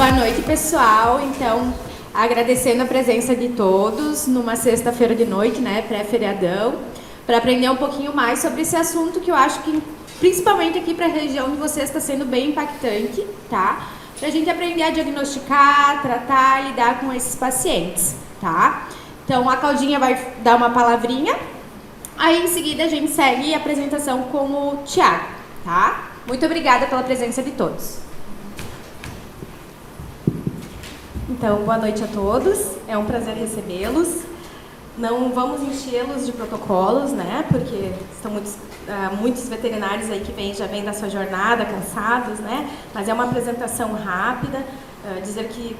Boa noite, pessoal. Então, agradecendo a presença de todos numa sexta-feira de noite, né, pré-feriadão, para aprender um pouquinho mais sobre esse assunto que eu acho que, principalmente aqui para a região de vocês, está sendo bem impactante, tá? Para a gente aprender a diagnosticar, tratar e lidar com esses pacientes, tá? Então, a Claudinha vai dar uma palavrinha, aí em seguida a gente segue a apresentação com o Thiago, tá? Muito obrigada pela presença de todos. Então, boa noite a todos, é um prazer recebê-los. Não vamos enchê-los de protocolos, né, porque estão muitos veterinários aí que já vêm da sua jornada, cansados, né, mas é uma apresentação rápida, dizer que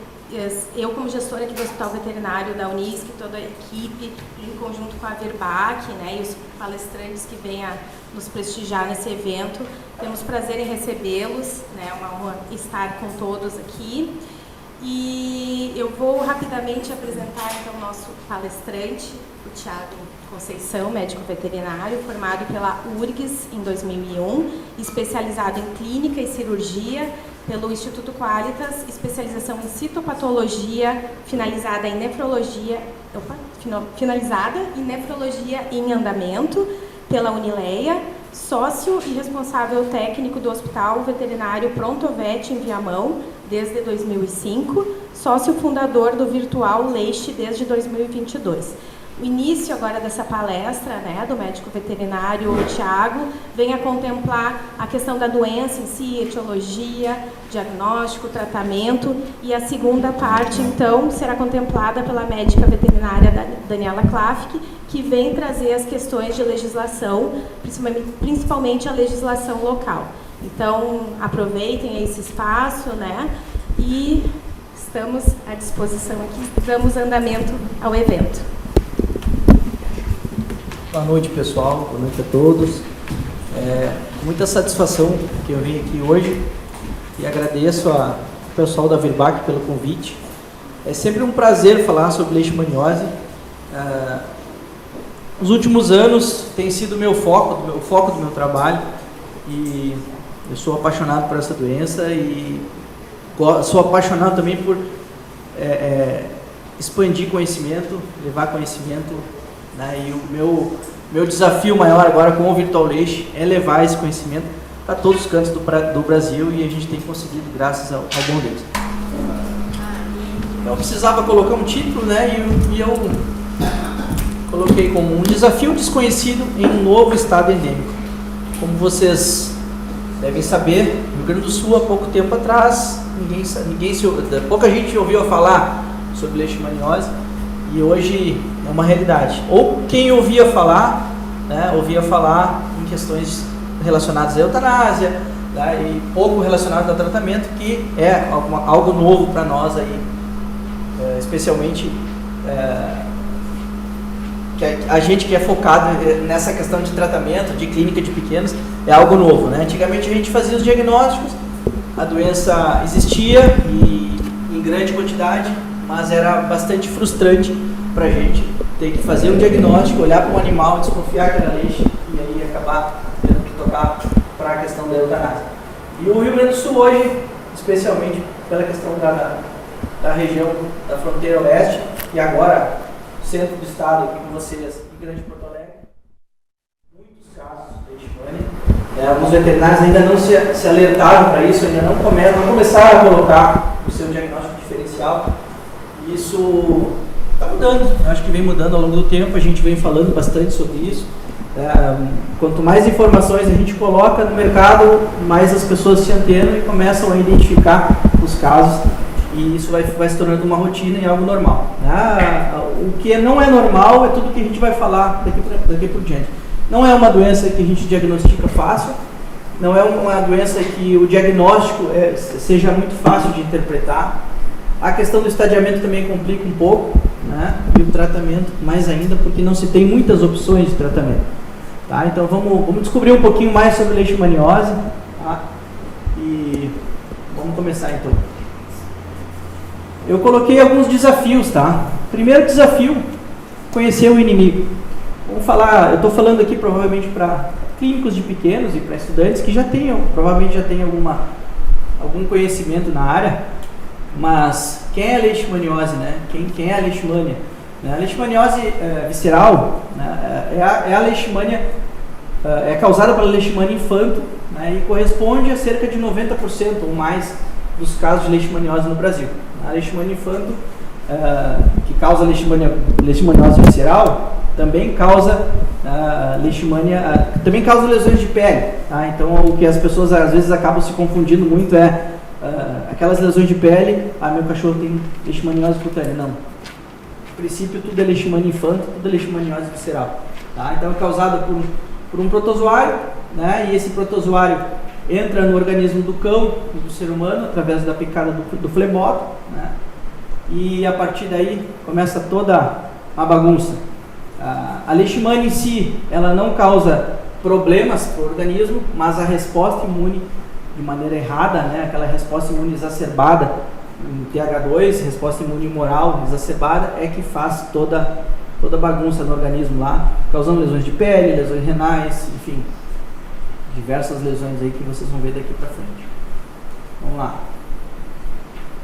eu, como gestora aqui do Hospital Veterinário da Unisc, toda a equipe, em conjunto com a Virbac, né, e os palestrantes que vêm a nos prestigiar nesse evento, temos prazer em recebê-los, né, é uma honra estar com todos aqui. E eu vou rapidamente apresentar então o nosso palestrante, o Thiago Conceição, médico veterinário, formado pela URGS em 2001, especializado em clínica e cirurgia pelo Instituto Qualitas, especialização em citopatologia, finalizada em nefrologia em andamento pela Unileia, sócio e responsável técnico do Hospital Veterinário Prontovet em Viamão, desde 2005, sócio fundador do Virtual Leixe desde 2022. O início agora dessa palestra, né, do médico veterinário Thiago, vem a contemplar a questão da doença em si, etiologia, diagnóstico, tratamento, e a segunda parte, então, será contemplada pela médica veterinária Daniela Klafke, que vem trazer as questões de legislação, principalmente a legislação local. Então, aproveitem esse espaço, né, e estamos à disposição aqui, damos andamento ao evento. Boa noite, pessoal, boa noite a todos. Muita satisfação que eu vim aqui hoje e agradeço ao pessoal da Virbac pelo convite. É sempre um prazer falar sobre leishmaniose. Nos últimos anos tem sido o foco do meu trabalho, e eu sou apaixonado por essa doença e sou apaixonado também por expandir conhecimento, levar conhecimento, né? E o meu desafio maior agora com o Virtual Leixe é levar esse conhecimento para todos os cantos do Brasil, e a gente tem conseguido graças ao bom Deus. Eu precisava colocar um título, né? E eu coloquei como um desafio desconhecido em um novo estado endêmico. Como vocês devem saber, no Rio Grande do Sul, há pouco tempo atrás, pouca gente ouviu falar sobre leishmaniose, e hoje é uma realidade. Ou quem ouvia falar, né, ouvia falar em questões relacionadas à eutanásia, né, e pouco relacionado ao tratamento, que é algo novo para nós aí, especialmente a gente que é focado nessa questão de tratamento, de clínica de pequenos, é algo novo, né? Antigamente a gente fazia os diagnósticos, a doença existia e em grande quantidade, mas era bastante frustrante para a gente ter que fazer um diagnóstico, olhar para um animal, desconfiar que era leixe e aí acabar tendo que tocar para a questão da eutanásia. E o Rio Grande do Sul hoje, especialmente pela questão da região da fronteira oeste e agora centro do estado aqui com vocês, em Grande Porto Alegre, muitos casos de leishmania. Alguns veterinários ainda não se alertaram para isso, ainda não começaram a colocar o seu diagnóstico diferencial. Isso está mudando, eu acho que vem mudando ao longo do tempo, a gente vem falando bastante sobre isso. Quanto mais informações a gente coloca no mercado, mais as pessoas se antenam e começam a identificar os casos, e isso vai se tornando uma rotina e algo normal. O que não é normal é tudo que a gente vai falar daqui por diante. Não é uma doença que a gente diagnostica fácil, não é uma doença que o diagnóstico seja muito fácil de interpretar. A questão do estadiamento também complica um pouco, né? E o tratamento mais ainda, porque não se tem muitas opções de tratamento. Tá? Então vamos descobrir um pouquinho mais sobre leishmaniose, tá? E vamos começar então. Eu coloquei alguns desafios, tá? Primeiro desafio, conhecer o inimigo. Vamos falar, eu estou falando aqui provavelmente para clínicos de pequenos e para estudantes que provavelmente já tenham algum conhecimento na área. Mas quem é a leishmaniose, né? Quem é a leishmania? A leishmaniose visceral, né, é a leishmania, é causada pela leishmania infanto, né, e corresponde a cerca de 90% ou mais dos casos de leishmaniose no Brasil. A leishmania infanto, que causa leishmaniose visceral, também causa também causa lesões de pele. Tá? Então, o que as pessoas às vezes acabam se confundindo muito é aquelas lesões de pele. Meu cachorro tem leishmaniose cutânea. Não. No princípio, tudo é leishmania infanto, tudo é leishmaniose visceral. Tá? Então, é causada por um protozoário, né? E esse protozoário entra no organismo do cão e do ser humano através da picada do fleboto, né? E a partir daí começa toda a bagunça. A leishmania em si, ela não causa problemas para o organismo, mas a resposta imune de maneira errada, né? Aquela resposta imune exacerbada em TH2, resposta imune imoral exacerbada, é que faz toda bagunça no organismo lá, causando lesões de pele, lesões renais, enfim, diversas lesões aí que vocês vão ver daqui para frente. Vamos lá.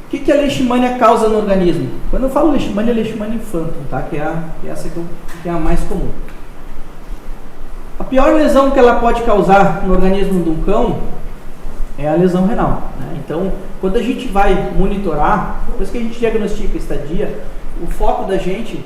O que a leishmania causa no organismo? Quando eu falo leishmania, é leishmania infanto, tá? Que é essa que é a mais comum. A pior lesão que ela pode causar no organismo de um cão é a lesão renal, né? Então, quando a gente vai monitorar, depois que a gente diagnostica a estadia, o foco da gente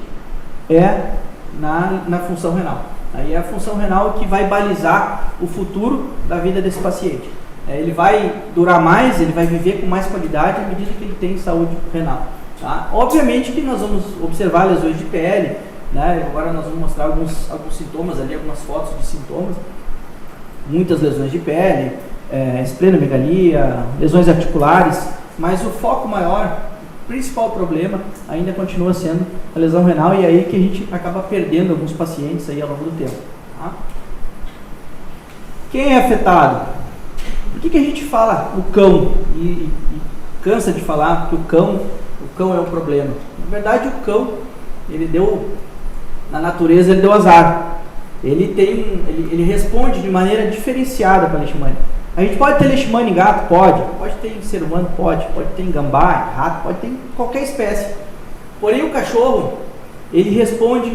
é na função renal. Aí é a função renal que vai balizar o futuro da vida desse paciente. Ele vai durar mais, ele vai viver com mais qualidade à medida que ele tem saúde renal. Tá? Obviamente que nós vamos observar lesões de pele, né? Agora nós vamos mostrar alguns sintomas ali, algumas fotos de sintomas. Muitas lesões de pele, esplenomegalia, lesões articulares, mas o foco maior, o principal problema ainda continua sendo a lesão renal, e é aí que a gente acaba perdendo alguns pacientes aí ao longo do tempo. Tá? Quem é afetado? Por que a gente fala o cão e cansa de falar que o cão é um problema? Na verdade, o cão, na natureza, ele deu azar. Ele responde de maneira diferenciada para a leishmania. A gente pode ter leishmania em gato? Pode ter em ser humano? Pode ter em gambá, em rato, pode ter em qualquer espécie. Porém, o cachorro, ele responde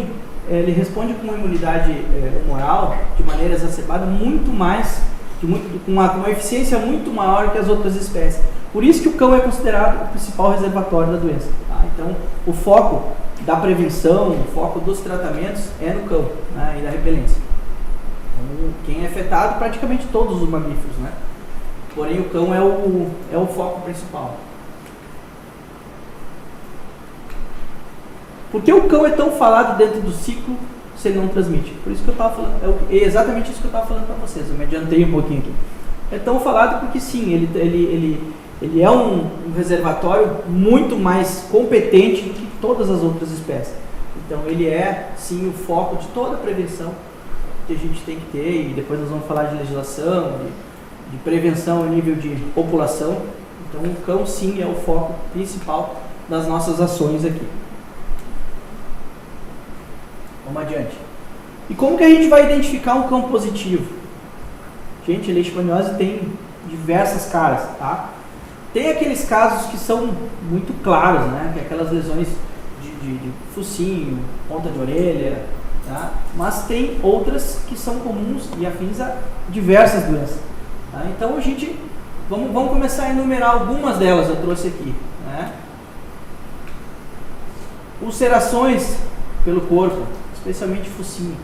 com uma imunidade humoral de maneira exacerbada muito mais, com uma eficiência muito maior que as outras espécies. Por isso que o cão é considerado o principal reservatório da doença. Tá? Então, o foco da prevenção, o foco dos tratamentos é no cão, né? E da repelência. Então, quem é afetado, praticamente todos os mamíferos, né? Porém, o cão é o foco principal. Por que o cão é tão falado dentro do ciclo se ele não transmite? Por isso que eu estava falando, é exatamente isso que eu estava falando para vocês, eu me adiantei um pouquinho aqui. É tão falado porque sim, ele é um reservatório muito mais competente do que todas as outras espécies. Então ele é sim o foco de toda a prevenção que a gente tem que ter, e depois nós vamos falar de legislação, de prevenção a nível de população. Então o cão sim é o foco principal das nossas ações aqui. Vamos adiante. E como que a gente vai identificar um cão positivo? Gente, a leishmaniose tem diversas caras, tá? Tem aqueles casos que são muito claros, né? Que é aquelas lesões de focinho, ponta de orelha, tá? Mas tem outras que são comuns e afins a diversas doenças. Tá? Então a gente, vamos começar a enumerar algumas delas, eu trouxe aqui, né? Ulcerações pelo corpo, especialmente focinho.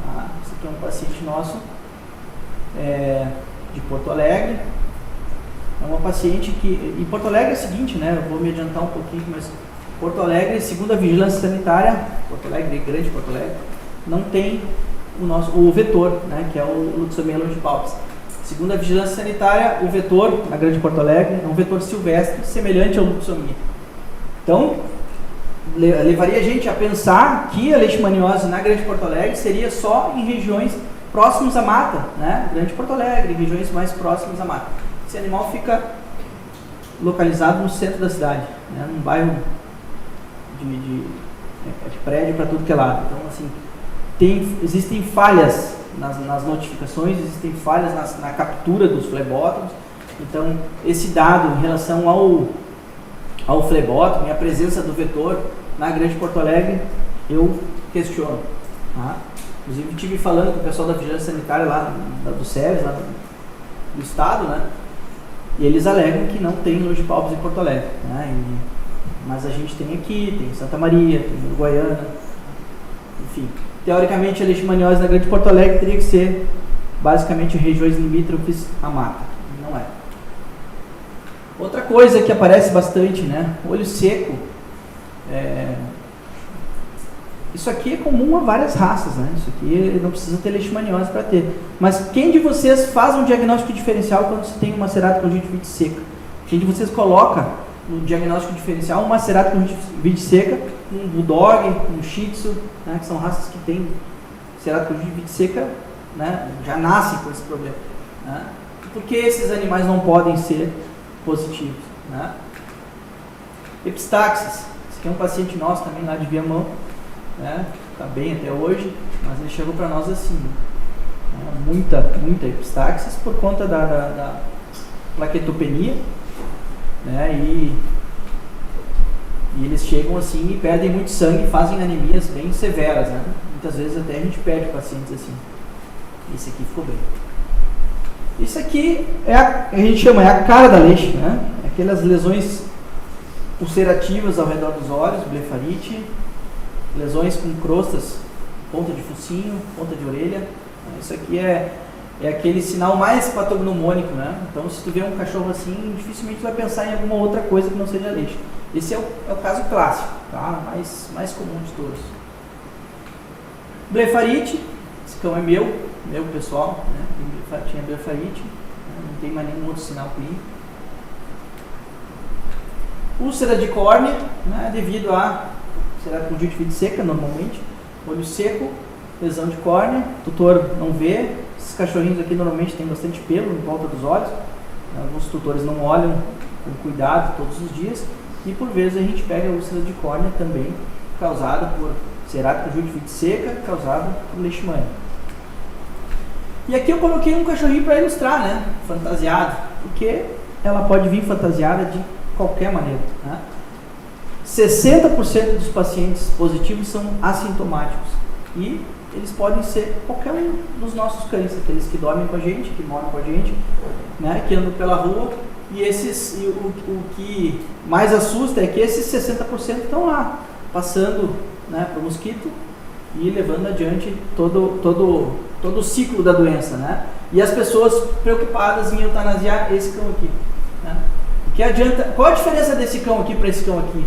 Tá? Esse aqui é um paciente nosso de Porto Alegre. É uma paciente que, em Porto Alegre é o seguinte, né? Eu vou me adiantar um pouquinho, mas Porto Alegre, segundo a Vigilância Sanitária, Porto Alegre, Grande Porto Alegre, não tem o vetor, né? Que é o Luxomia longipalpis. Segundo a Vigilância Sanitária, o vetor na Grande Porto Alegre é um vetor silvestre semelhante ao Luxomia. Então, levaria a gente a pensar que a leishmaniose na Grande Porto Alegre seria só em regiões próximas à mata, né? Grande Porto Alegre, regiões mais próximas à mata. Esse animal fica localizado no centro da cidade, né? Num bairro de prédio para tudo que é lado. Então, assim, existem falhas nas notificações, existem falhas na captura dos flebótomos. Então, esse dado em relação ao flebótomo e a presença do vetor na Grande Porto Alegre, eu questiono. Tá? Inclusive, estive falando com o pessoal da Vigilância Sanitária lá do SERES, lá do estado, né? E eles alegam que não tem Logipalpos em Porto Alegre, né? Mas a gente tem aqui, tem Santa Maria, tem Uruguaiana, enfim. Teoricamente, a leishmaniose na Grande Porto Alegre teria que ser basicamente regiões limítrofes à mata. Não é. Outra coisa que aparece bastante, né? Olho seco. Isso aqui é comum a várias raças, né? Isso aqui não precisa ter leishmaniose para ter. Mas quem de vocês faz um diagnóstico diferencial quando se tem uma ceratocongivite seca? Quem de vocês coloca no diagnóstico diferencial uma ceratocongivite seca, um bulldog, um shih tzu, né? Que são raças que têm ceratocongivite seca, né? Já nascem com esse problema, né? Porque esses animais não podem ser positivos, né? Epistaxis. Esse aqui é um paciente nosso também lá de Viamão. Está bem até hoje, mas ele chegou para nós assim, né? muita epistaxis por conta da plaquetopenia, né? E eles chegam assim e perdem muito sangue, fazem anemias bem severas, né? Muitas vezes até a gente perde pacientes assim. Esse aqui ficou bem. Isso aqui a gente chama a cara da leixa, né? Aquelas lesões ulcerativas ao redor dos olhos, blefarite, lesões com crostas, ponta de focinho, ponta de orelha. Isso aqui é aquele sinal mais patognomônico, né? Então, se tu vê um cachorro assim, dificilmente tu vai pensar em alguma outra coisa que não seja leixa. Esse é o caso clássico, tá? Mais comum de todos. Blefarite, esse cão é meu pessoal, né? Tinha blefarite, não tem mais nenhum outro sinal clínico. Úlcera de córnea, né? Devido a ceratocongivite seca, normalmente, olho seco, lesão de córnea, o tutor não vê. Esses cachorrinhos aqui normalmente têm bastante pelo em volta dos olhos, alguns tutores não olham com cuidado todos os dias, e por vezes a gente pega a úlcera de córnea também, causada por ceratocongivite seca, causada por leishmania. E aqui eu coloquei um cachorrinho para ilustrar, né, fantasiado, porque ela pode vir fantasiada de qualquer maneira, né? 60% dos pacientes positivos são assintomáticos e eles podem ser qualquer um dos nossos cães, aqueles que dormem com a gente, que moram com a gente, né, que andam pela rua, e o que mais assusta é que esses 60% estão lá, passando, né, para o mosquito e levando adiante todo o ciclo da doença, né? E as pessoas preocupadas em eutanasiar esse cão aqui, né? O que adianta? Qual a diferença desse cão aqui para esse cão aqui?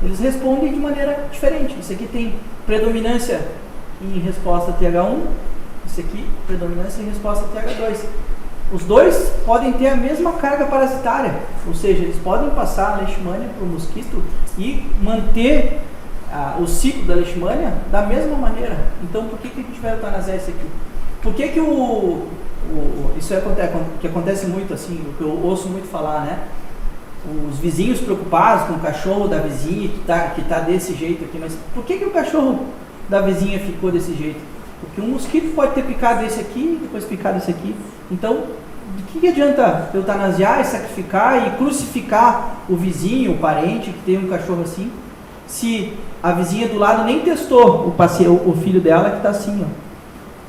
Eles respondem de maneira diferente. Esse aqui tem predominância em resposta TH1, esse aqui predominância em resposta TH2. Os dois podem ter a mesma carga parasitária, ou seja, eles podem passar a leishmania para o mosquito e manter o ciclo da leishmania da mesma maneira. Então, por que a gente vai eutanasiar esse aqui? Por que isso acontece muito, assim, o que eu ouço muito falar, né? Os vizinhos preocupados com o cachorro da vizinha que tá desse jeito aqui, mas por que o cachorro da vizinha ficou desse jeito? Porque um mosquito pode ter picado esse aqui, depois picado esse aqui. Então, de que adianta eutanasiar e sacrificar e crucificar o vizinho, o parente que tem um cachorro assim, se a vizinha do lado nem testou o filho dela que está assim, ó.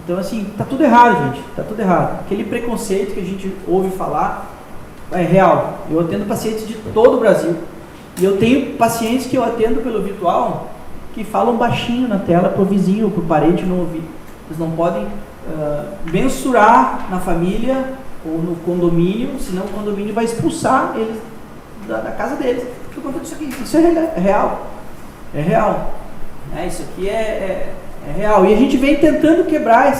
Então, assim, tá tudo errado, gente, tá tudo errado. Aquele preconceito que a gente ouve falar é real. Eu atendo pacientes de todo o Brasil e eu tenho pacientes que eu atendo pelo virtual que falam baixinho na tela para o vizinho, para o parente não ouvir. Eles não podem mensurar na família ou no condomínio, senão o condomínio vai expulsar eles da casa deles. Por conta disso aqui. Isso é real. É real. Isso aqui é real. E a gente vem tentando quebrar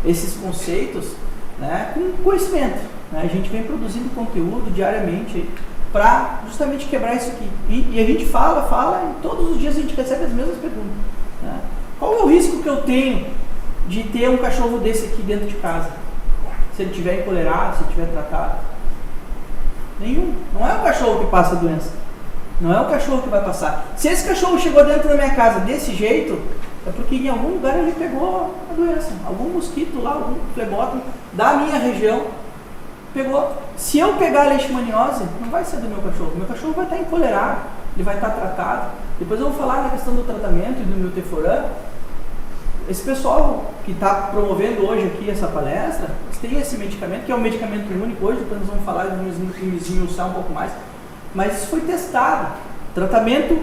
esses conceitos, né, com conhecimento. Né? A gente vem produzindo conteúdo diariamente para justamente quebrar isso aqui. E a gente fala, e todos os dias a gente recebe as mesmas perguntas. Né? Qual é o risco que eu tenho de ter um cachorro desse aqui dentro de casa? Se ele estiver encolerado, se ele estiver tratado? Nenhum. Não é o cachorro que passa a doença. Não é o cachorro que vai passar. Se esse cachorro chegou dentro da minha casa desse jeito, é porque em algum lugar ele pegou a doença. Algum mosquito lá, algum flebótomo da minha região pegou. Se eu pegar a leishmaniose, não vai ser do meu cachorro vai estar empolerado, ele vai estar tratado. Depois eu vou falar na questão do tratamento e do milteforam. Esse pessoal que está promovendo hoje aqui essa palestra, eles têm esse medicamento, que é um medicamento único hoje, depois nós vamos falar, vamos esmiuçar um pouco mais, mas isso foi testado. Tratamento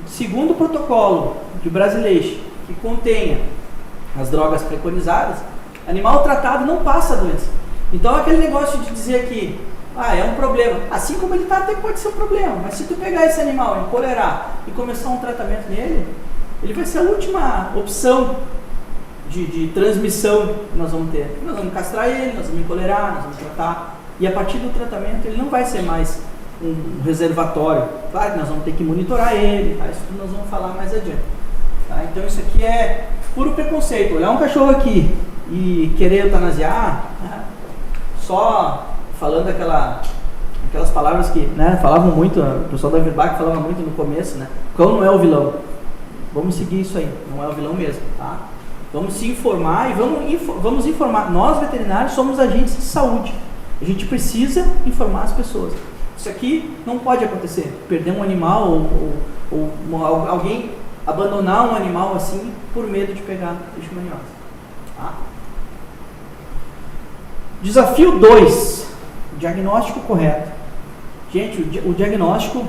segundo o protocolo de Brasileixe, que contenha as drogas preconizadas, animal tratado não passa a doença. Então aquele negócio de dizer que é um problema, assim como ele está, até pode ser um problema, mas se tu pegar esse animal, empolerar e começar um tratamento nele, ele vai ser a última opção de transmissão que nós vamos ter. Nós vamos castrar ele, nós vamos empolerar, nós vamos tratar, e a partir do tratamento ele não vai ser mais um reservatório. Claro que nós vamos ter que monitorar ele, tá? Isso tudo nós vamos falar mais adiante. Tá? Então isso aqui é puro preconceito. Olhar um cachorro aqui e querer eutanasiar, né? Só falando aquelas palavras que, né, falavam muito, o pessoal da Verbach falava muito no começo, né? Cão não é o vilão. Vamos seguir isso aí, não é o vilão mesmo, tá? Vamos se informar e vamos informar. Nós, veterinários, somos agentes de saúde. A gente precisa informar as pessoas. Isso aqui não pode acontecer. Perder um animal ou alguém abandonar um animal assim por medo de pegar leishmaniose. Tá? Desafio 2. Diagnóstico correto. Gente, o diagnóstico,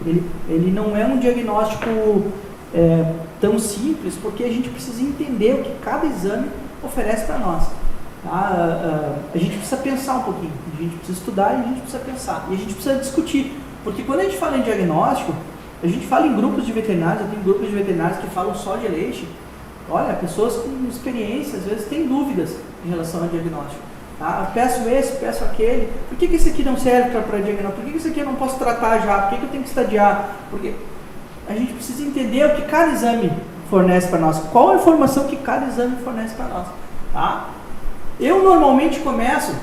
ele não é um diagnóstico tão simples, porque a gente precisa entender o que cada exame oferece para nós. Tá? A gente precisa pensar um pouquinho, a gente precisa estudar e a gente precisa pensar. E a gente precisa discutir, porque quando a gente fala em diagnóstico, a gente fala em grupos de veterinários, eu tenho grupos de veterinários que falam só de leixe. Olha, pessoas com experiência, às vezes têm dúvidas em relação ao diagnóstico. Tá? Peço esse, peço aquele, por que esse aqui não serve para diagnóstico? Por que esse aqui eu não posso tratar já? Por que eu tenho que estadiar? Porque a gente precisa entender o que cada exame fornece para nós, qual a informação que cada exame fornece para nós. Tá? Eu normalmente começo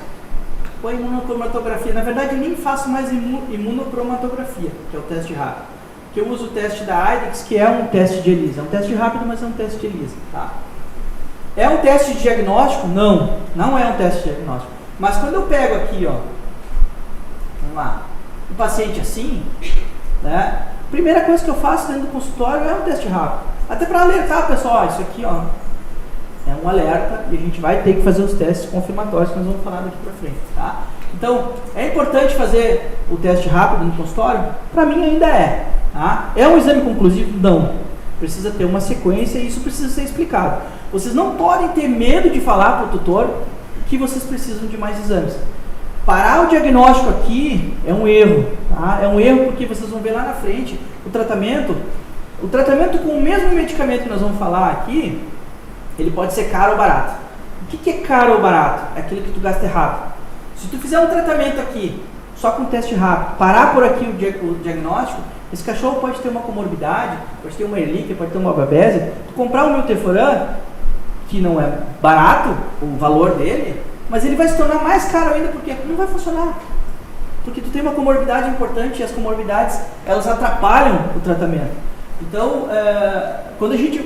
com a imunocromatografia, na verdade eu nem faço mais imunocromatografia, que é o teste rápido, que eu uso o teste da IDEXX, que é um teste de ELISA, é um teste rápido, mas é um teste de ELISA. Tá? É um teste de diagnóstico? Não, não é um teste de diagnóstico, mas quando eu pego aqui, ó, vamos lá, um paciente assim, né? Primeira coisa que eu faço dentro do consultório é um teste rápido. Até para alertar, pessoal, isso aqui, ó, é um alerta e a gente vai ter que fazer os testes confirmatórios que nós vamos falar daqui para frente, tá? Então, é importante fazer o teste rápido no consultório? Para mim ainda é, tá? É um exame conclusivo? Não. Precisa ter uma sequência e isso precisa ser explicado. Vocês não podem ter medo de falar para o tutor que vocês precisam de mais exames. Parar o diagnóstico aqui é um erro, tá? É um erro porque vocês vão ver lá na frente o tratamento com o mesmo medicamento que nós vamos falar aqui, ele pode ser caro ou barato. O que é caro ou barato? É aquele que tu gasta errado. Se tu fizer um tratamento aqui, só com teste rápido, parar por aqui o diagnóstico, esse cachorro pode ter uma comorbidade, pode ter uma erlíquia, pode ter uma babésia. Tu comprar um milteforam, que não é barato, o valor dele, mas ele vai se tornar mais caro ainda, porque não vai funcionar. Porque tu tem uma comorbidade importante e as comorbidades, elas atrapalham o tratamento. Então,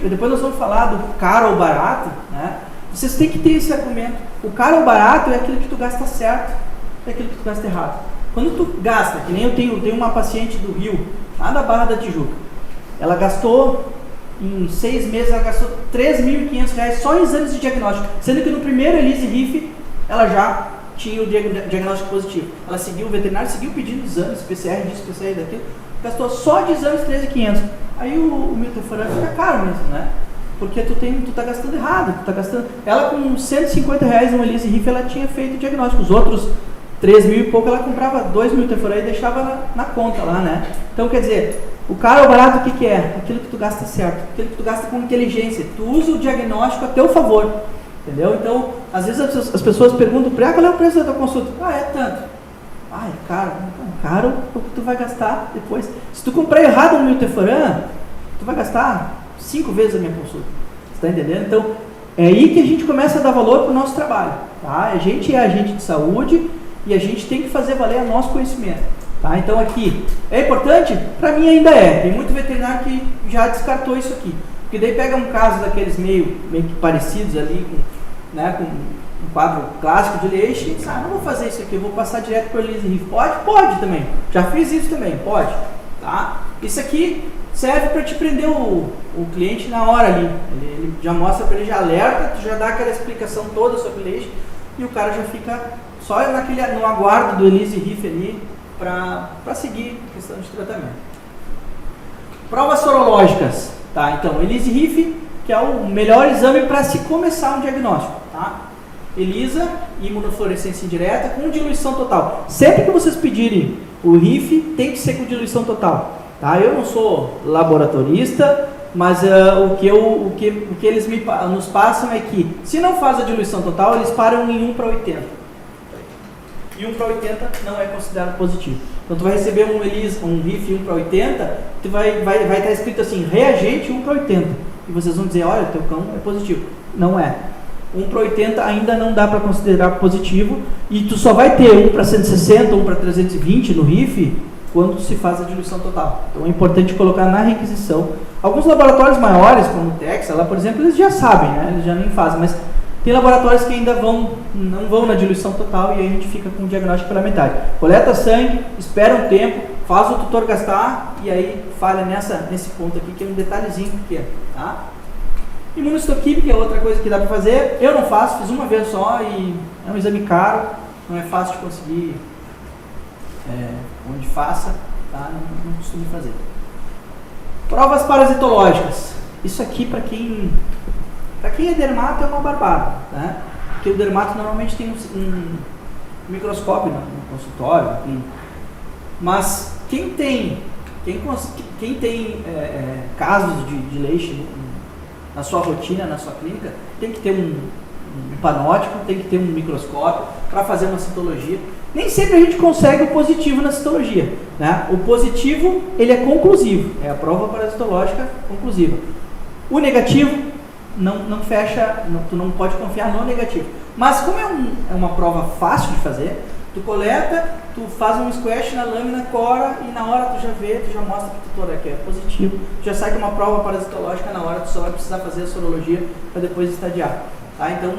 depois nós vamos falar do caro ou barato, né? Vocês têm que ter esse argumento. O caro ou barato é aquilo que tu gasta certo, é aquilo que tu gasta errado. Quando tu gasta, que nem eu tenho uma paciente do Rio, lá da Barra da Tijuca, ela gastou, em 6 meses, ela gastou R$3.500 só em exames de diagnóstico, sendo que no primeiro ELISA e RIF, ela já tinha o diagnóstico positivo. Ela seguiu, o veterinário seguiu pedindo exames, PCR disso, PCR daquilo, gastou só de exames R$13.500. Aí o milteforam fica caro mesmo, né? Porque tu tá gastando errado, ela com R$150 no ELISA e RIF, ela tinha feito o diagnóstico. Os outros 3.000 e pouco, ela comprava 2 milteforam e deixava na conta lá, né? Então, quer dizer, o caro ou barato, o que é? Aquilo que tu gasta certo, aquilo que tu gasta com inteligência. Tu usa o diagnóstico a teu favor, entendeu? Então, às vezes as pessoas perguntam, qual é o preço da tua consulta? É tanto. É caro. Caro o que tu vai gastar depois. Se tu comprar errado um milteforam, tu vai gastar 5 vezes a minha consulta. Você está entendendo? Então, é aí que a gente começa a dar valor para o nosso trabalho. Tá? A gente é agente de saúde e a gente tem que fazer valer o nosso conhecimento. Tá? Então, aqui, é importante? Para mim ainda é. Tem muito veterinário que já descartou isso aqui. Porque daí pega um caso daqueles meio que parecidos ali, um quadro clássico de leixe, e diz, não vou fazer isso aqui, eu vou passar direto para o Elise Riff. Pode? Pode também. Já fiz isso também, pode. Tá? Isso aqui serve para te prender o cliente na hora ali. Ele já mostra para ele, já alerta, tu já dá aquela explicação toda sobre leixe, e o cara já fica só no aguardo do Elise Riff ali para seguir a questão de tratamento. Provas sorológicas. Tá? Então, Elise Riff, que é o melhor exame para se começar um diagnóstico. Tá? ELISA, imunofluorescência indireta, com diluição total. Sempre que vocês pedirem o Riff, tem que ser com diluição total. Tá? Eu não sou laboratorista, mas o que eles nos passam é que, se não faz a diluição total, eles param em 1:80. E 1:80 não é considerado positivo. Então, tu vai receber um Riff 1:80, tu vai estar escrito assim, reagente 1:80. E vocês vão dizer, olha, teu cão é positivo. Não é. 1:80 ainda não dá para considerar positivo, e tu só vai ter 1:160, 1:320 no Riff quando se faz a diluição total. Então é importante colocar na requisição. Alguns laboratórios maiores, como o Texas, lá, por exemplo, eles já sabem, né? Eles já nem fazem, mas tem laboratórios que ainda não vão na diluição total, e aí a gente fica com o diagnóstico pela metade. Coleta sangue, espera um tempo, faz o tutor gastar, e aí falha nesse ponto aqui, que é um detalhezinho pequeno. Tá? Imunohistoquímica é outra coisa que dá para fazer. Eu não faço, fiz uma vez só, e é um exame caro, não é fácil de conseguir onde faça, tá? Não costumo fazer. Provas parasitológicas. Isso aqui, para quem é dermato, é uma barbada, né? Porque o dermato normalmente tem um microscópio no consultório, enfim. Mas quem tem casos de leixe na sua rotina, na sua clínica, tem que ter um panótipo, tem que ter um microscópio para fazer uma citologia. Nem sempre a gente consegue o positivo na citologia, né? O positivo, ele é conclusivo, é a prova parasitológica conclusiva. O negativo não fecha, tu não pode confiar no negativo. Mas como é uma prova fácil de fazer, tu coleta, tu faz um squash na lâmina, cora, e na hora tu já vê, tu já mostra que o tutor aqui é positivo, já sai com uma prova parasitológica na hora, tu só vai precisar fazer a sorologia para depois estadiar. Tá? Então,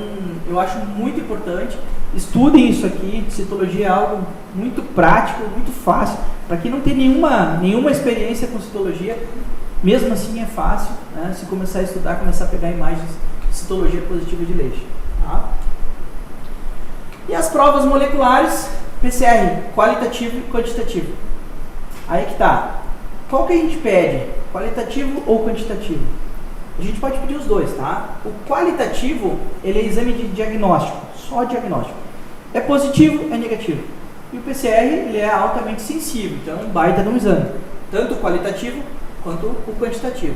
eu acho muito importante, estudem isso aqui. Citologia é algo muito prático, muito fácil. Para quem não tem nenhuma experiência com citologia, mesmo assim é fácil, né? Se começar a estudar, começar a pegar imagens de citologia positiva de leixe. Tá? E as provas moleculares, PCR, qualitativo e quantitativo. Aí que tá. Qual que a gente pede? Qualitativo ou quantitativo? A gente pode pedir os dois, tá? O qualitativo, ele é exame de diagnóstico, só diagnóstico. É positivo, é negativo. E o PCR, ele é altamente sensível, então é um baita de um exame. Tanto o qualitativo quanto o quantitativo.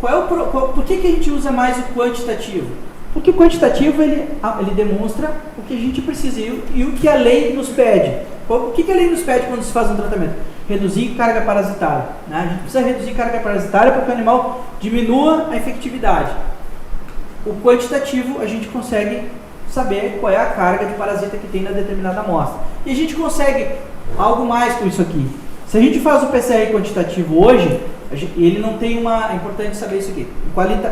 Por que a gente usa mais o quantitativo? Porque o quantitativo, ele demonstra o que a gente precisa e o que a lei nos pede. O que a lei nos pede quando se faz um tratamento? Reduzir carga parasitária. Né? A gente precisa reduzir carga parasitária para que o animal diminua a efetividade. O quantitativo, a gente consegue saber qual é a carga de parasita que tem na determinada amostra. E a gente consegue algo mais com isso aqui. Se a gente faz o PCR quantitativo hoje, ele não tem é importante saber isso aqui.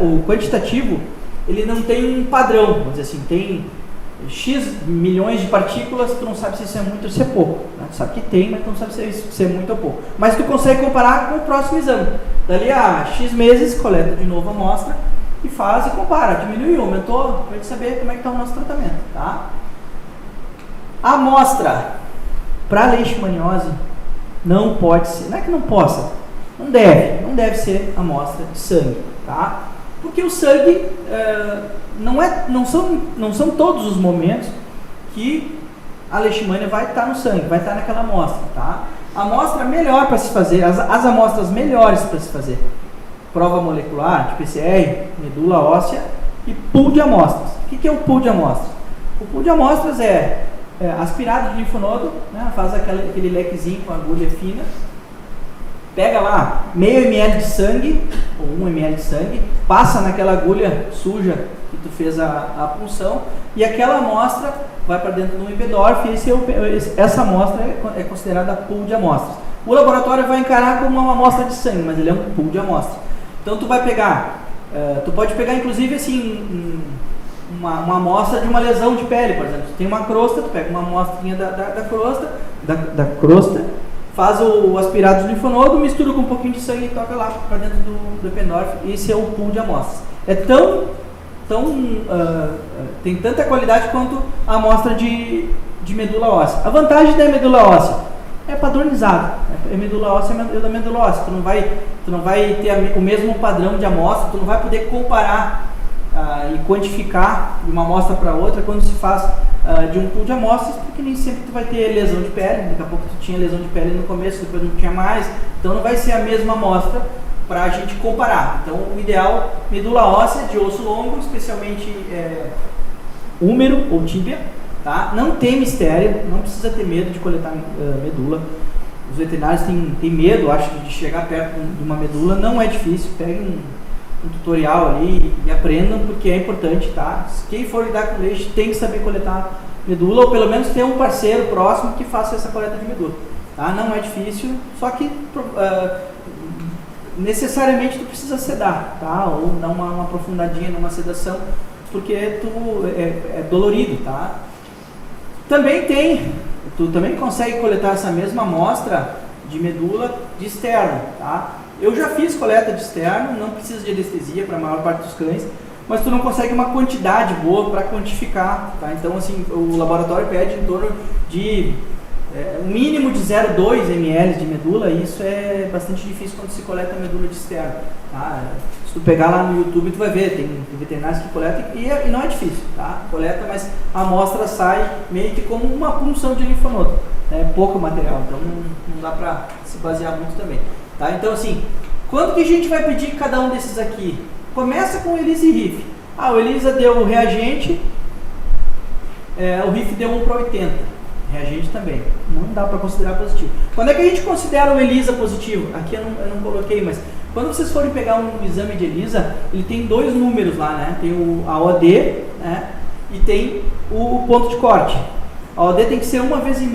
O quantitativo, ele não tem um padrão, vamos dizer assim, tem X milhões de partículas, tu não sabe se isso é muito ou se é pouco. Né? Tu sabe que tem, mas tu não sabe se é muito ou pouco. Mas tu consegue comparar com o próximo exame. Dali a X meses, coleta de novo a amostra e faz e compara. Diminuiu, aumentou, para gente saber como é que está o nosso tratamento. Tá? A amostra para leishmaniose não pode ser, não é que não possa, não deve ser amostra de sangue. Tá? Porque o sangue não são todos os momentos que a leishmania vai estar no sangue, vai estar naquela amostra, tá? A amostra melhor para se fazer, as amostras melhores para se fazer, prova molecular, de PCR, medula óssea e pool de amostras. O que é o pool de amostras? O pool de amostras é aspirado de linfonodo, né? Faz aquele lequezinho com agulha fina, pega lá meio ml de sangue, ou 1 ml de sangue, passa naquela agulha suja que tu fez a punção, e aquela amostra vai para dentro do Ibedorf, e essa amostra é considerada pool de amostras. O laboratório vai encarar como uma amostra de sangue, mas ele é um pool de amostras. Então tu vai pegar, tu pode pegar inclusive assim, uma amostra de uma lesão de pele, por exemplo. Tu tem uma crosta, tu pega uma amostrinha da crosta, faz o aspirado de linfonodo, mistura com um pouquinho de sangue e toca lá para dentro do Eppendorf. Esse é o pool de amostras. É tem tanta qualidade quanto a amostra de medula óssea. A vantagem da medula óssea é padronizada. A medula óssea é da medula óssea. Tu não vai ter o mesmo padrão de amostra, tu não vai poder comparar e quantificar de uma amostra para outra quando se faz de um pool de amostras, porque nem sempre tu vai ter lesão de pele. Daqui a pouco tu tinha lesão de pele no começo, depois não tinha mais. Então não vai ser a mesma amostra para a gente comparar. Então o ideal, medula óssea de osso longo, especialmente húmero ou tíbia, tá? Não tem mistério, não precisa ter medo de coletar medula. Os veterinários têm medo, acho, de chegar perto de uma medula. Não é difícil, peguem um tutorial ali e aprendam, porque é importante, tá? Quem for lidar com leite tem que saber coletar medula, ou pelo menos ter um parceiro próximo que faça essa coleta de medula, tá? Não é difícil, só que necessariamente tu precisa sedar, tá? Ou dar uma aprofundadinha numa sedação, porque é dolorido, tá? Tu também consegue coletar essa mesma amostra de medula de externo, tá? Eu já fiz coleta de externo, não precisa de anestesia para a maior parte dos cães, mas tu não consegue uma quantidade boa para quantificar, tá? Então, assim, o laboratório pede em torno de um mínimo de 0,2 ml de medula, e isso é bastante difícil quando se coleta medula de externo, tá? Se tu pegar lá no YouTube, tu vai ver, tem veterinários que coletam e não é difícil, tá? Coleta, mas a amostra sai meio que como uma punção de linfonodo, é pouco material, então não dá para se basear muito também. Tá? Então, assim, quanto que a gente vai pedir cada um desses aqui? Começa com o ELISA e RIF. O ELISA deu o reagente, o RIF deu 1/80. Reagente também. Não dá para considerar positivo. Quando é que a gente considera o ELISA positivo? Aqui eu não coloquei, mas quando vocês forem pegar um exame de ELISA, ele tem 2 números lá, né? Tem a OD, né? E tem o ponto de corte. A OD tem que ser 1,5 vezes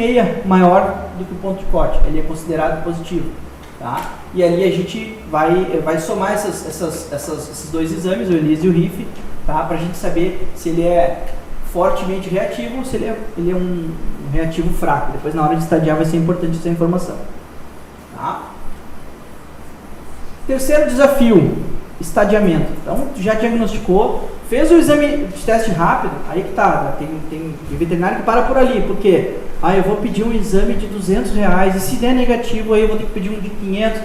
maior do que o ponto de corte. Ele é considerado positivo. Tá? E ali a gente vai somar esses 2 exames, o ELISA e o RIF, tá? Para a gente saber se ele é fortemente reativo ou se ele é um reativo fraco. Depois, na hora de estadiar, vai ser importante essa informação. Tá? Terceiro desafio, estadiamento. Então, tu já diagnosticou, fez o exame de teste rápido, aí que tá, tem veterinário que para por ali, porque eu vou pedir um exame de R$200 e se der negativo aí eu vou ter que pedir um de 500.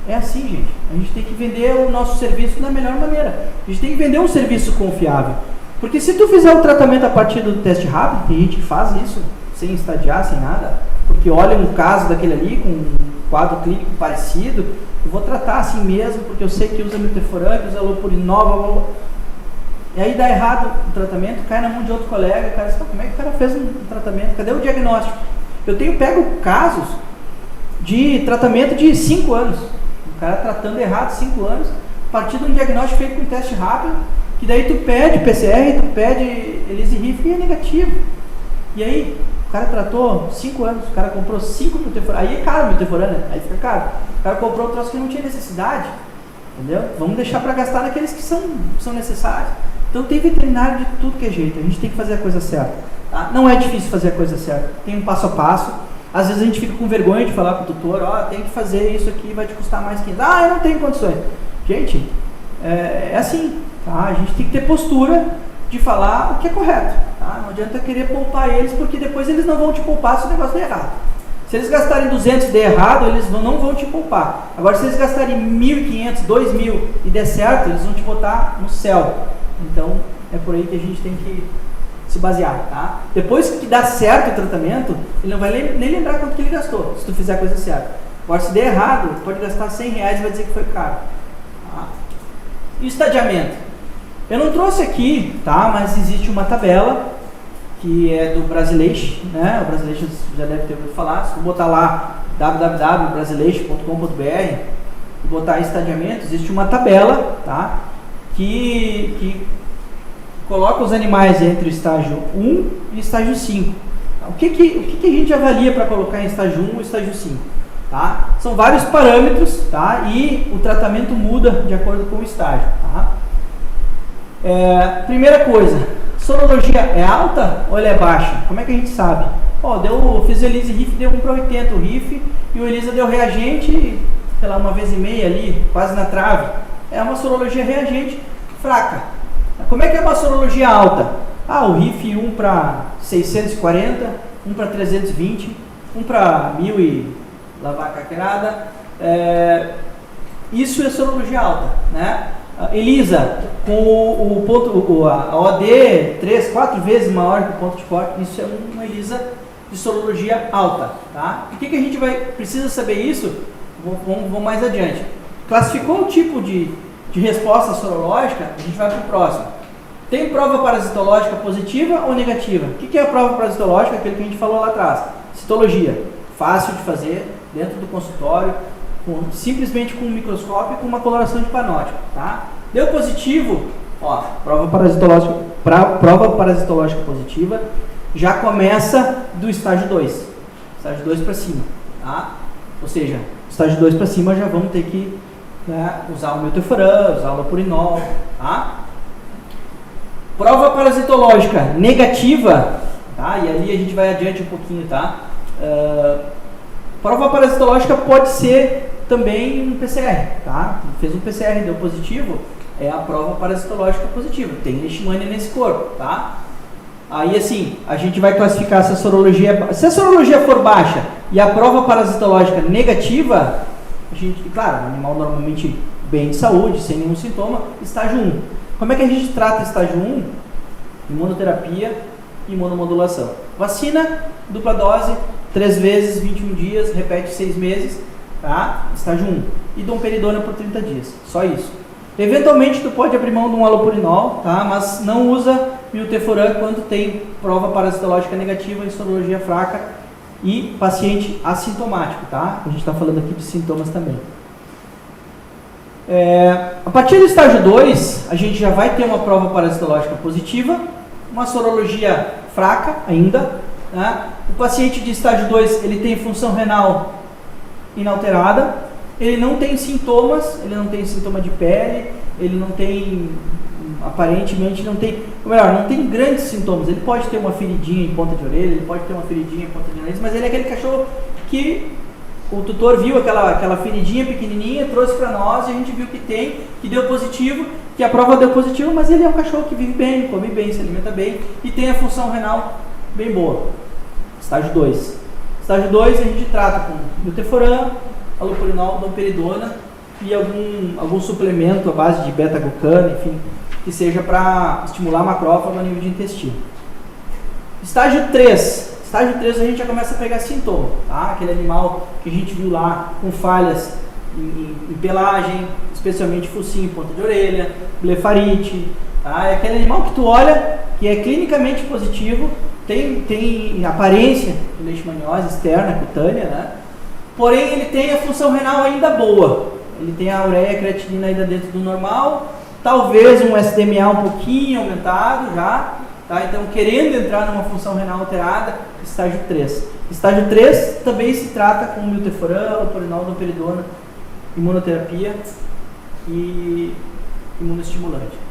É assim, gente, a gente tem que vender o nosso serviço da melhor maneira, a gente tem que vender um serviço confiável, porque se tu fizer o tratamento a partir do teste rápido, tem gente que faz isso sem estadiar, sem nada, porque olha um caso daquele ali com um quadro clínico parecido, eu vou tratar assim mesmo, porque eu sei que usa milteforam, que usa lopurinol, e aí dá errado o tratamento, cai na mão de outro colega, o cara diz, como é que o cara fez um tratamento? Cadê o diagnóstico? Eu pego casos de tratamento de 5 anos, o cara tratando errado 5 anos, a partir de um diagnóstico feito com teste rápido, que daí tu pede PCR, tu pede ELISA e RIF e é negativo. E aí, o cara tratou 5 anos, o cara comprou 5 milteforam, aí é caro milteforam, né? Aí fica caro. O cara comprou um troço que não tinha necessidade, entendeu? Vamos deixar para gastar naqueles que são necessários. Então tem veterinário de tudo que é jeito, a gente tem que fazer a coisa certa. Tá? Não é difícil fazer a coisa certa, tem um passo a passo. Às vezes a gente fica com vergonha de falar para o tutor, tem que fazer isso aqui, vai te custar mais 500. Eu não tenho condições. Gente, é assim, tá? A gente tem que ter postura de falar o que é correto. Tá? Não adianta querer poupar eles, porque depois eles não vão te poupar se o negócio der errado. Se eles gastarem 200 e der errado, eles não vão te poupar. Agora, se eles gastarem 1.500, 2.000 e der certo, eles vão te botar no céu. Então, é por aí que a gente tem que se basear, tá? Depois que dá certo o tratamento, ele não vai nem lembrar quanto que ele gastou, se tu fizer a coisa certa. Agora, se der errado, pode gastar R$100 e vai dizer que foi caro. Tá? E o estadiamento? Eu não trouxe aqui, tá? Mas existe uma tabela que é do Brasileixo, né? O Brasileixo já deve ter ouvido falar. Se eu botar lá www.brasileixo.com.br e botar estadiamento, existe uma tabela, tá? Que coloca os animais entre o estágio 1 e o estágio 5. O que a gente avalia para colocar em estágio 1 e estágio 5? Tá? São vários parâmetros, tá? E o tratamento muda de acordo com o estágio. Tá? Primeira coisa, sorologia é alta ou ela é baixa? Como é que a gente sabe? Fiz o ELISA e RIF, deu 1 para 80 o RIF, e o ELISA deu reagente, sei lá, 1,5 vezes ali, quase na trave. É uma sorologia reagente fraca. Como é que é uma sorologia alta? O RIF 1 para 640, 1 para 320, 1 para 1000 e lá vai a caquerada. Isso é sorologia alta, né? ELISA com a OD 3, 4 vezes maior que o ponto de corte, isso é uma ELISA de sorologia alta, tá? E o que a gente precisa saber isso? Vamos mais adiante. Classificou o tipo de resposta sorológica, a gente vai para o próximo. Tem prova parasitológica positiva ou negativa? O que é a prova parasitológica? Aquilo que a gente falou lá atrás. Citologia, fácil de fazer, dentro do consultório, simplesmente com um microscópio e com uma coloração de panótipo, tá? Deu positivo, prova parasitológica positiva, já começa do estágio 2. Estágio 2 para cima, tá? Ou seja, estágio 2 para cima já vamos ter que, né, usar o milteforam, usar o lopurinol, tá? Prova parasitológica negativa, tá? E ali a gente vai adiante um pouquinho, tá? Prova parasitológica pode ser também um PCR, tá? Fez um PCR, deu positivo, é a prova parasitológica positiva. Tem leishmania nesse corpo, tá? Aí assim, a gente vai classificar se a sorologia for baixa e a prova parasitológica negativa, claro, o animal normalmente bem de saúde, sem nenhum sintoma, estágio 1. Como é que a gente trata estágio 1? Imunoterapia e imunomodulação. Vacina, dupla dose, 3 vezes, 21 dias, repete 6 meses, tá? Estágio 1. E domperidona por 30 dias, só isso. Eventualmente tu pode abrir mão de um allopurinol, tá? Mas não usa milteforam quando tem prova parasitológica negativa em sorologia fraca e paciente assintomático, tá? A gente está falando aqui de sintomas também. A partir do estágio 2, a gente já vai ter uma prova parasitológica positiva, uma sorologia fraca ainda, né? O paciente de estágio 2, ele tem função renal inalterada, ele não tem sintomas, ele não tem sintoma de pele, ele não tem, aparentemente não tem, ou melhor, não tem grandes sintomas. Ele pode ter uma feridinha em ponta de orelha, ele pode ter uma feridinha em ponta de nariz, mas ele é aquele cachorro que o tutor viu aquela feridinha pequenininha, trouxe para nós e a gente viu que deu positivo, que a prova deu positivo, mas ele é um cachorro que vive bem, come bem, se alimenta bem e tem a função renal bem boa. Estágio 2. Estágio 2 a gente trata com milteforam, allopurinol, domperidona e algum suplemento à base de beta-glucano, enfim, que seja para estimular a macrófago a nível de intestino. Estágio 3. Estágio 3 a gente já começa a pegar sintoma, tá? Aquele animal que a gente viu lá com falhas em pelagem, especialmente focinho, ponta de orelha, blefarite, tá? É aquele animal que tu olha, que é clinicamente positivo, tem aparência de leishmaniose externa, cutânea, né? Porém ele tem a função renal ainda boa, ele tem a ureia e a creatinina ainda dentro do normal, talvez um SDMA um pouquinho aumentado já, tá? Então querendo entrar numa função renal alterada, estágio 3. Estágio 3 também se trata com milteforam, allopurinol, domperidona, imunoterapia e imunoestimulante.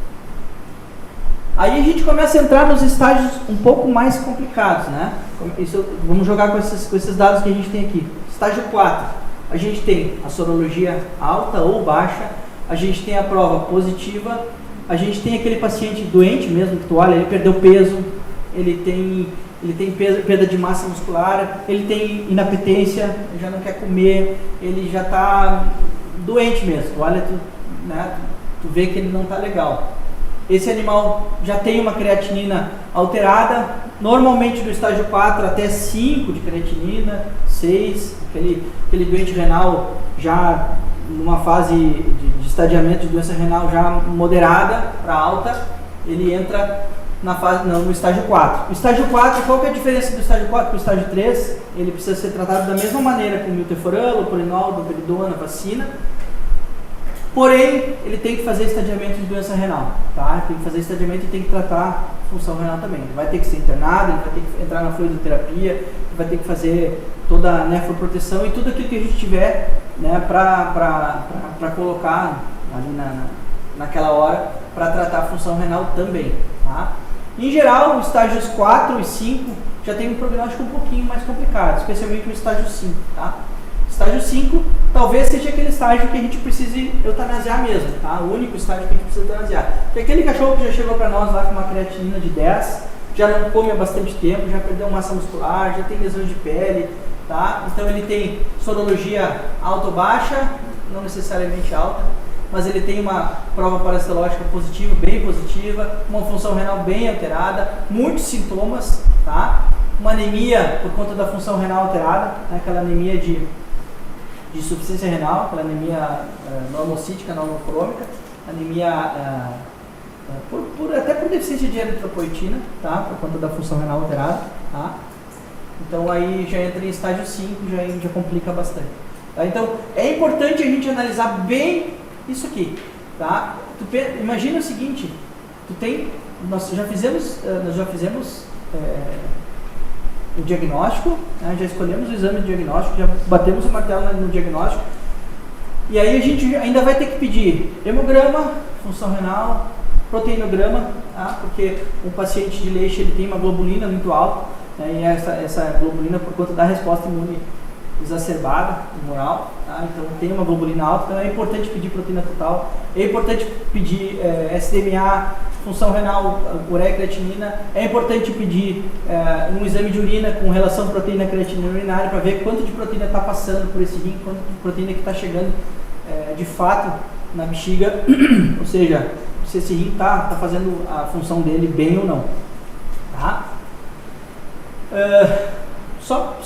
Aí a gente começa a entrar nos estágios um pouco mais complicados, né? Vamos jogar com esses dados que a gente tem aqui. Estágio 4, a gente tem a sorologia alta ou baixa, a gente tem a prova positiva, a gente tem aquele paciente doente mesmo, que tu olha, ele perdeu peso, ele tem perda de massa muscular, ele tem inapetência, ele já não quer comer, ele já está doente mesmo, tu olha, tu vê que ele não está legal. Esse animal já tem uma creatinina alterada, normalmente do estágio 4 até 5 de creatinina, 6, aquele doente renal já numa fase de estadiamento de doença renal já moderada para alta, ele entra no estágio 4. O estágio 4, qual que é a diferença do estágio 4 para o estágio 3? Ele precisa ser tratado da mesma maneira com milteforam, allopurinol, domperidona, vacina. Porém, ele tem que fazer estadiamento de doença renal, tá? Tem que fazer estadiamento e tem que tratar função renal também. Ele vai ter que ser internado, ele vai ter que entrar na fluidoterapia, ele vai ter que fazer toda a nefroproteção e tudo aquilo que a gente tiver, né, para colocar ali naquela hora para tratar a função renal também. Tá? Em geral, os estágios 4 e 5 já tem um prognóstico um pouquinho mais complicado, especialmente o estágio 5. Tá? Estágio 5 talvez seja aquele estágio que a gente precise eutanasiar mesmo, tá? O único estágio que a gente precisa eutanasiar. Porque aquele cachorro que já chegou para nós lá com uma creatinina de 10, já não come há bastante tempo, já perdeu massa muscular, já tem lesões de pele, tá? Então ele tem sorologia alta ou baixa, não necessariamente alta, mas ele tem uma prova parasitológica positiva, bem positiva, uma função renal bem alterada, muitos sintomas, tá? Uma anemia por conta da função renal alterada, né? Aquela anemia de insuficiência renal, aquela anemia normocítica, normocrômica, anemia até por deficiência de eritropoetina, tá? Por conta da função renal alterada, tá? Então aí já entra em estágio 5, já complica bastante. Tá? Então é importante a gente analisar bem isso aqui, tá? Imagina o seguinte, nós já fizemos o diagnóstico, né? Já escolhemos o exame de diagnóstico, já batemos o martelo no diagnóstico, e aí a gente ainda vai ter que pedir hemograma, função renal, proteinograma, tá? Porque um paciente de leite ele tem uma globulina muito alta, né? E essa globulina por conta da resposta imune exacerbada, humoral, tá? Então tem uma globulina alta, então é importante pedir proteína total, é importante pedir SDMA, função renal, ureia e creatinina, é importante pedir um exame de urina com relação à proteína creatinina urinária para ver quanto de proteína está passando por esse rim, quanto de proteína que está chegando de fato na bexiga, ou seja, se esse rim está fazendo a função dele bem ou não. Tá? Só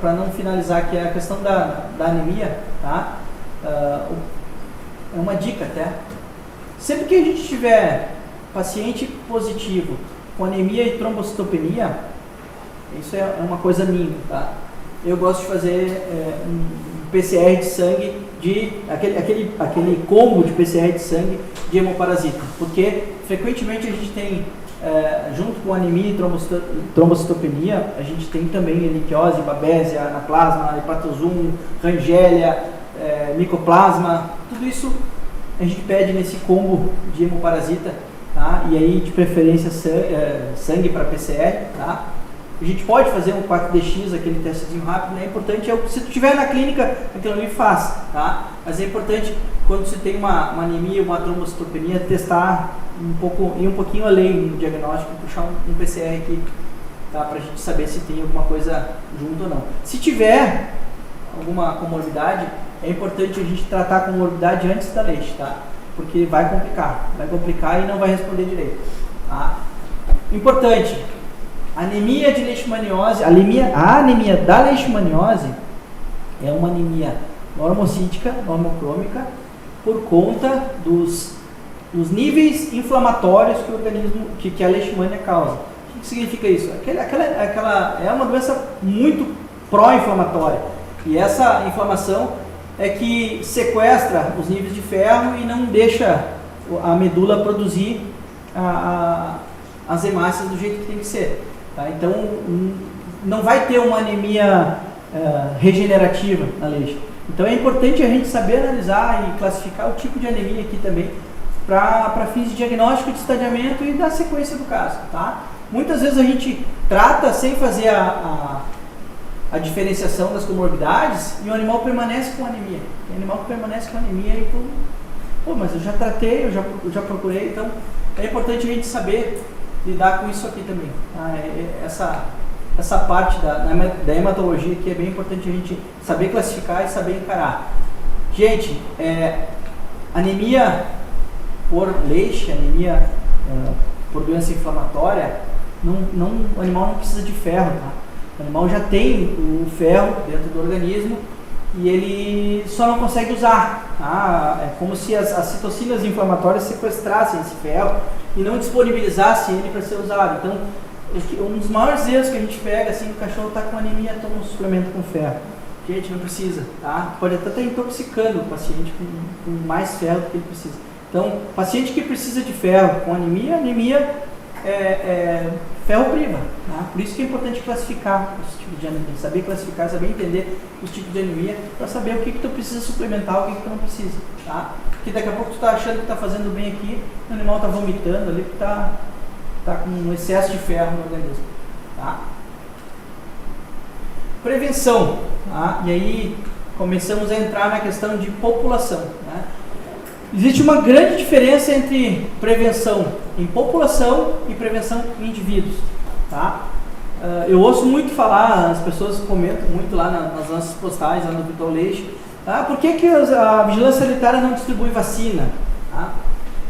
para não finalizar aqui a questão da anemia, tá? É uma dica até. Sempre que a gente tiver paciente positivo com anemia e trombocitopenia, isso é uma coisa minha, tá? Eu gosto de fazer um PCR de sangue, aquele combo de PCR de sangue de hemoparasita, porque frequentemente a gente tem, junto com anemia e trombocitopenia, a gente tem também heliquiose, babésia, anaplasma, hepatosum, rangélia, micoplasma, tudo isso a gente pede nesse combo de hemoparasita, tá? E aí de preferência sangue para PCR, tá? A gente pode fazer um 4DX, aquele testezinho rápido, né? É importante, se tu tiver na clínica, aquilo ali faz, tá? Mas é importante, quando você tem uma anemia, uma trombocitopenia, testar ir um pouquinho além no diagnóstico, puxar um PCR aqui, tá? Pra gente saber se tem alguma coisa junto ou não. Se tiver alguma comorbidade, é importante a gente tratar a comorbidade antes da leite, tá? Porque vai complicar e não vai responder direito, tá? Importante, anemia de leishmaniose, a anemia da leishmaniose é uma anemia normocítica, normocrômica, por conta dos níveis inflamatórios que o organismo, que a leishmania causa. O que significa isso? É uma doença muito pró-inflamatória, e essa inflamação é que sequestra os níveis de ferro e não deixa a medula produzir as hemácias do jeito que tem que ser. Tá? Então, não vai ter uma anemia regenerativa na leixa. Então, é importante a gente saber analisar e classificar o tipo de anemia aqui também, para fins de diagnóstico, de estadiamento e da sequência do caso. Tá? Muitas vezes a gente trata sem fazer a diferenciação das comorbidades e o animal permanece com anemia. Tem animal que permanece com anemia e mas eu já tratei, eu já procurei, então é importante a gente saber lidar com isso aqui também. Tá? Essa parte da hematologia que é bem importante a gente saber classificar e saber encarar. Gente, anemia por leixe, anemia por doença inflamatória, o animal não precisa de ferro, tá? O animal já tem o ferro dentro do organismo e ele só não consegue usar. Tá? É como se as citocinas inflamatórias sequestrassem esse ferro e não disponibilizassem ele para ser usado. Então, um dos maiores erros que a gente pega, assim, o cachorro está com anemia, toma um suplemento com ferro. Gente, não precisa. Tá? Pode até estar intoxicando o paciente com mais ferro do que ele precisa. Então, paciente que precisa de ferro com anemia ferro priva. Tá? Por isso que é importante classificar os tipos de anemia, saber classificar, saber entender os tipos de anemia, para saber o que tu precisa suplementar, o que tu não precisa. Tá? Porque daqui a pouco tu está achando que está fazendo bem aqui, o animal está vomitando ali, porque está com um excesso de ferro no organismo. Tá? Prevenção. Tá? E aí começamos a entrar na questão de população. Né? Existe uma grande diferença entre prevenção em população e prevenção em indivíduos. Tá? Eu ouço muito falar, as pessoas comentam muito lá nas nossas postagens, lá no Vitor Leite, por que a vigilância sanitária não distribui vacina? Tá?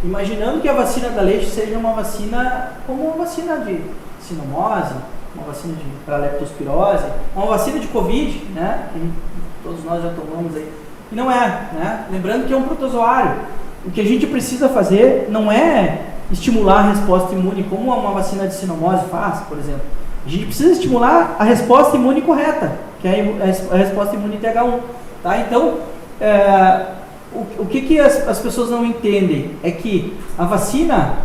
Imaginando que a vacina da leite seja uma vacina como uma vacina de sinomose, uma vacina para leptospirose, uma vacina de Covid, né? Que todos nós já tomamos aí. E não é, né? Lembrando que é um protozoário. O que a gente precisa fazer não é estimular a resposta imune como uma vacina de sinomose faz, por exemplo. A gente precisa estimular a resposta imune correta, que é a resposta imune TH1. Tá? Então, o que as pessoas não entendem é que a vacina,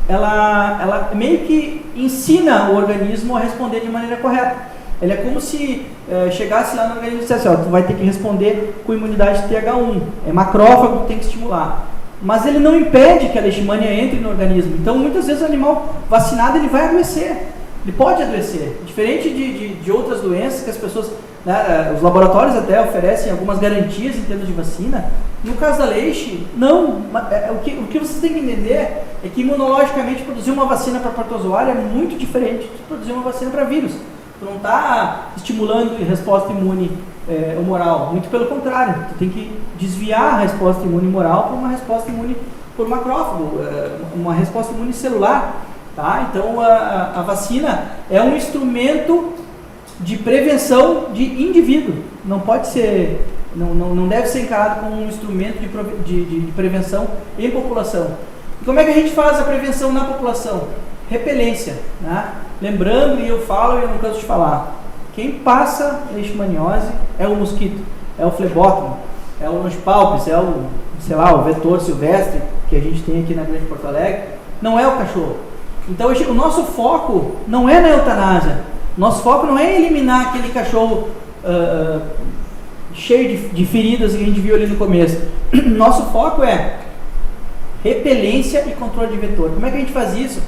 ela meio que ensina o organismo a responder de maneira correta. Ela é como se chegasse lá no organismo e dissesse, tu vai ter que responder com imunidade TH1, é macrófago que tem que estimular. Mas ele não impede que a leishmania entre no organismo. Então, muitas vezes o animal vacinado ele vai adoecer. Ele pode adoecer. Diferente de outras doenças que as pessoas, né, os laboratórios até oferecem algumas garantias em termos de vacina. No caso da leixe, não. O que vocês têm que entender é que imunologicamente produzir uma vacina para protozoário é muito diferente de produzir uma vacina para vírus. Tu não está estimulando a resposta imune humoral, muito pelo contrário, tu tem que desviar a resposta imune humoral para uma resposta imune por macrófago, uma resposta imune celular. Tá? Então a vacina é um instrumento de prevenção de indivíduo, não pode ser, não deve ser encarado como um instrumento de prevenção em população. E como é que a gente faz a prevenção na população? Repelência, né? Lembrando, e eu falo e eu não canso de falar, quem passa leishmaniose é o mosquito, é o flebótomo, é o Nonchipalpis, é o, o vetor silvestre que a gente tem aqui na Grande Porto Alegre, não é o cachorro. Então o nosso foco não é na eutanásia, nosso foco não é eliminar aquele cachorro cheio de feridas que a gente viu ali no começo. Nosso foco é repelência e controle de vetor. Como é que a gente faz isso?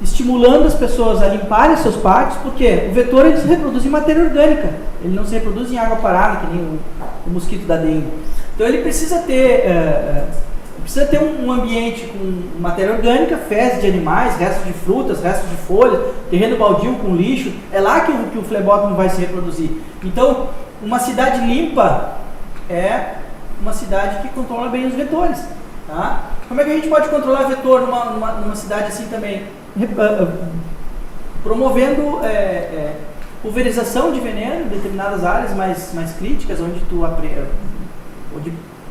Estimulando as pessoas a limparem seus pátios, porque o vetor ele se reproduz em matéria orgânica, ele não se reproduz em água parada, que nem o mosquito da dengue. Então ele precisa ter um ambiente com matéria orgânica, fezes de animais, restos de frutas, restos de folhas, terreno baldio com lixo, é lá que o flebótomo vai se reproduzir. Então, uma cidade limpa é uma cidade que controla bem os vetores. Tá? Como é que a gente pode controlar vetor numa cidade assim também? Promovendo pulverização de veneno em determinadas áreas mais críticas, onde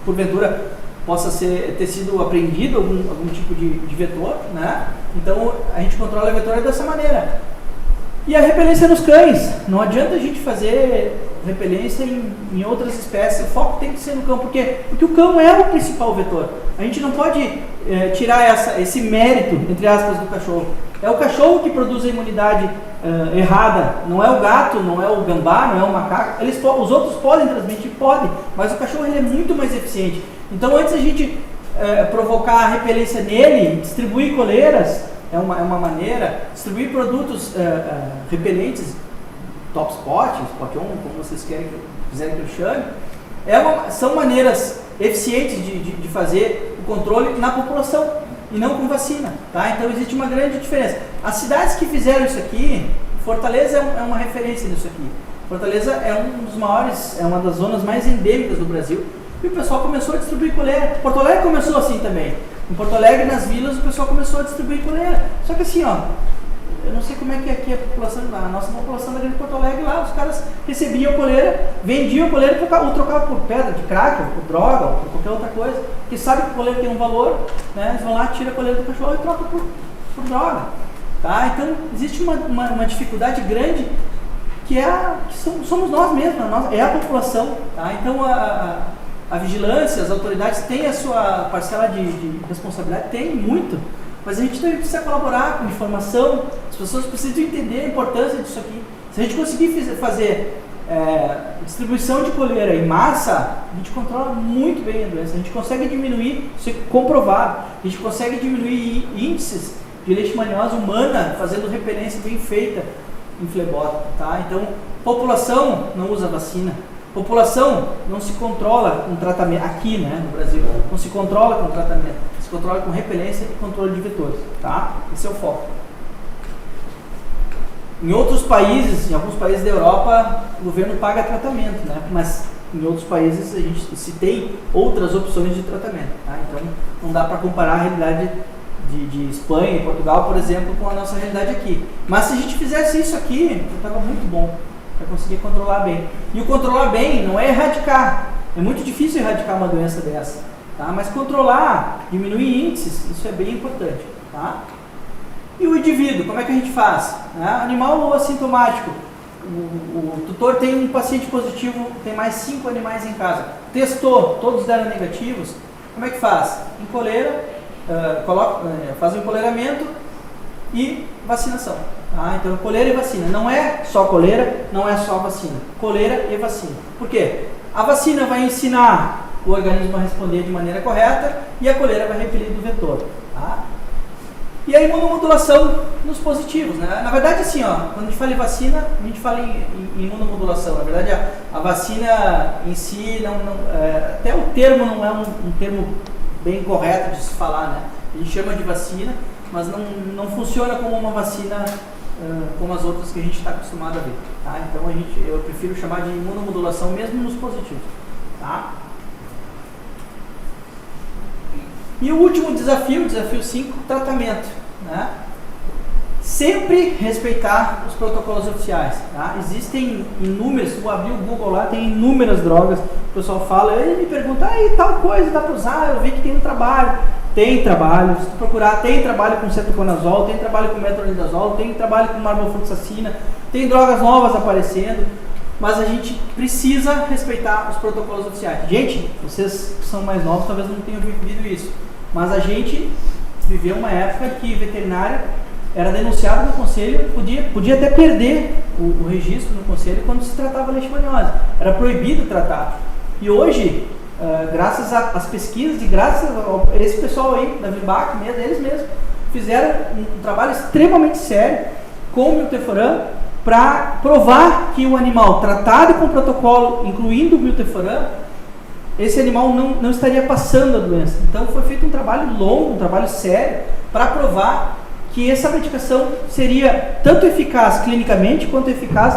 porventura possa ter sido apreendido algum tipo de vetor, né? Então a gente controla a vetor dessa maneira. E a repelência nos cães, não adianta a gente fazer repelência em outras espécies, o foco tem que ser no cão, porque o cão é o principal vetor. A gente não pode tirar esse mérito, entre aspas, do cachorro. É o cachorro que produz a imunidade errada, não é o gato, não é o gambá, não é o macaco. Os outros podem transmitir, podem, mas o cachorro ele é muito mais eficiente. Então antes a gente provocar a repelência nele, distribuir coleiras, é uma maneira, distribuir produtos repelentes, top spot, spot on, como vocês quiserem que eu chame, são maneiras eficientes de fazer o controle na população e não com vacina, tá? Então existe uma grande diferença. As cidades que fizeram isso aqui, Fortaleza é uma referência nisso aqui. Fortaleza é um dos maiores, é uma das zonas mais endêmicas do Brasil, e o pessoal começou a distribuir coleira. Porto Alegre começou assim também. Em Porto Alegre, nas vilas, o pessoal começou a distribuir coleira. Só que assim, eu não sei como é que aqui a nossa população da Grande Porto Alegre lá, os caras recebiam coleira, vendiam coleira ou trocavam por pedra de crack, ou por droga, ou por qualquer outra coisa, porque sabe que o coleira tem um valor, né? Eles vão lá, tiram a coleira do cachorro e trocam por droga. Tá? Então, existe uma dificuldade grande que somos nós mesmos, é a população. Tá? Então, a vigilância, as autoridades têm a sua parcela de responsabilidade, tem muito, Mas a gente também precisa colaborar com informação, as pessoas precisam entender a importância disso aqui. Se a gente conseguir fazer distribuição de coleira em massa, a gente controla muito bem a doença, a gente consegue diminuir, isso é comprovado, a gente consegue diminuir índices de leishmaniose humana fazendo repelência bem feita em flebótomo, tá? Então, população não usa vacina, população não se controla com tratamento, aqui, né, no Brasil, não se controla com tratamento, se controla com repelência e controle de vetores, tá? Esse é o foco. Em outros países, em alguns países da Europa, o governo paga tratamento, né? Mas em outros países a gente se tem outras opções de tratamento, tá? Então não dá para comparar a realidade de Espanha e Portugal, por exemplo, com a nossa realidade aqui. Mas se a gente fizesse isso aqui, estava muito bom para conseguir controlar bem. E o controlar bem não é erradicar, é muito difícil erradicar uma doença dessa, tá? Mas controlar, diminuir índices, isso é bem importante, tá? E o indivíduo, como é que a gente faz? Animal assintomático. O tutor tem um paciente positivo, tem mais 5 animais em casa. Testou, todos deram negativos. Como é que faz? Encoleira, faz o encoleiramento e vacinação. Tá? Então, coleira e vacina. Não é só coleira, não é só vacina. Coleira e vacina. Por quê? A vacina vai ensinar o organismo a responder de maneira correta e a coleira vai repelir do vetor. Tá? E a imunomodulação nos positivos, né? Na verdade, assim, quando a gente fala em vacina, a gente fala em imunomodulação. Na verdade, a vacina em si, até o termo não é um termo bem correto de se falar, né? A gente chama de vacina, mas não funciona como uma vacina como as outras que a gente está acostumado a ver, tá? Então, eu prefiro chamar de imunomodulação mesmo nos positivos, tá? E o último desafio, desafio 5, tratamento, né? Sempre respeitar os protocolos oficiais, tá? Existem inúmeras, se eu abrir o Google lá, tem inúmeras drogas, o pessoal fala, ele me pergunta, tal coisa dá para usar, eu vi que tem um trabalho. Tem trabalho, se tu procurar, tem trabalho com cetoconazol, tem trabalho com metronidazol, tem trabalho com marmofloxacina, tem drogas novas aparecendo, mas a gente precisa respeitar os protocolos oficiais. Gente, vocês que são mais novos talvez não tenham vivido isso, mas a gente viveu uma época que veterinário era denunciado no conselho, podia até perder o registro no conselho quando se tratava leishmaniose, era proibido tratar. E hoje, graças às pesquisas e graças a esse pessoal aí da Vibac, eles mesmos fizeram um trabalho extremamente sério com o milteforam para provar que o animal tratado com protocolo, incluindo o milteforam, esse animal não estaria passando a doença. Então foi feito um trabalho longo, um trabalho sério, para provar que essa medicação seria tanto eficaz clinicamente quanto eficaz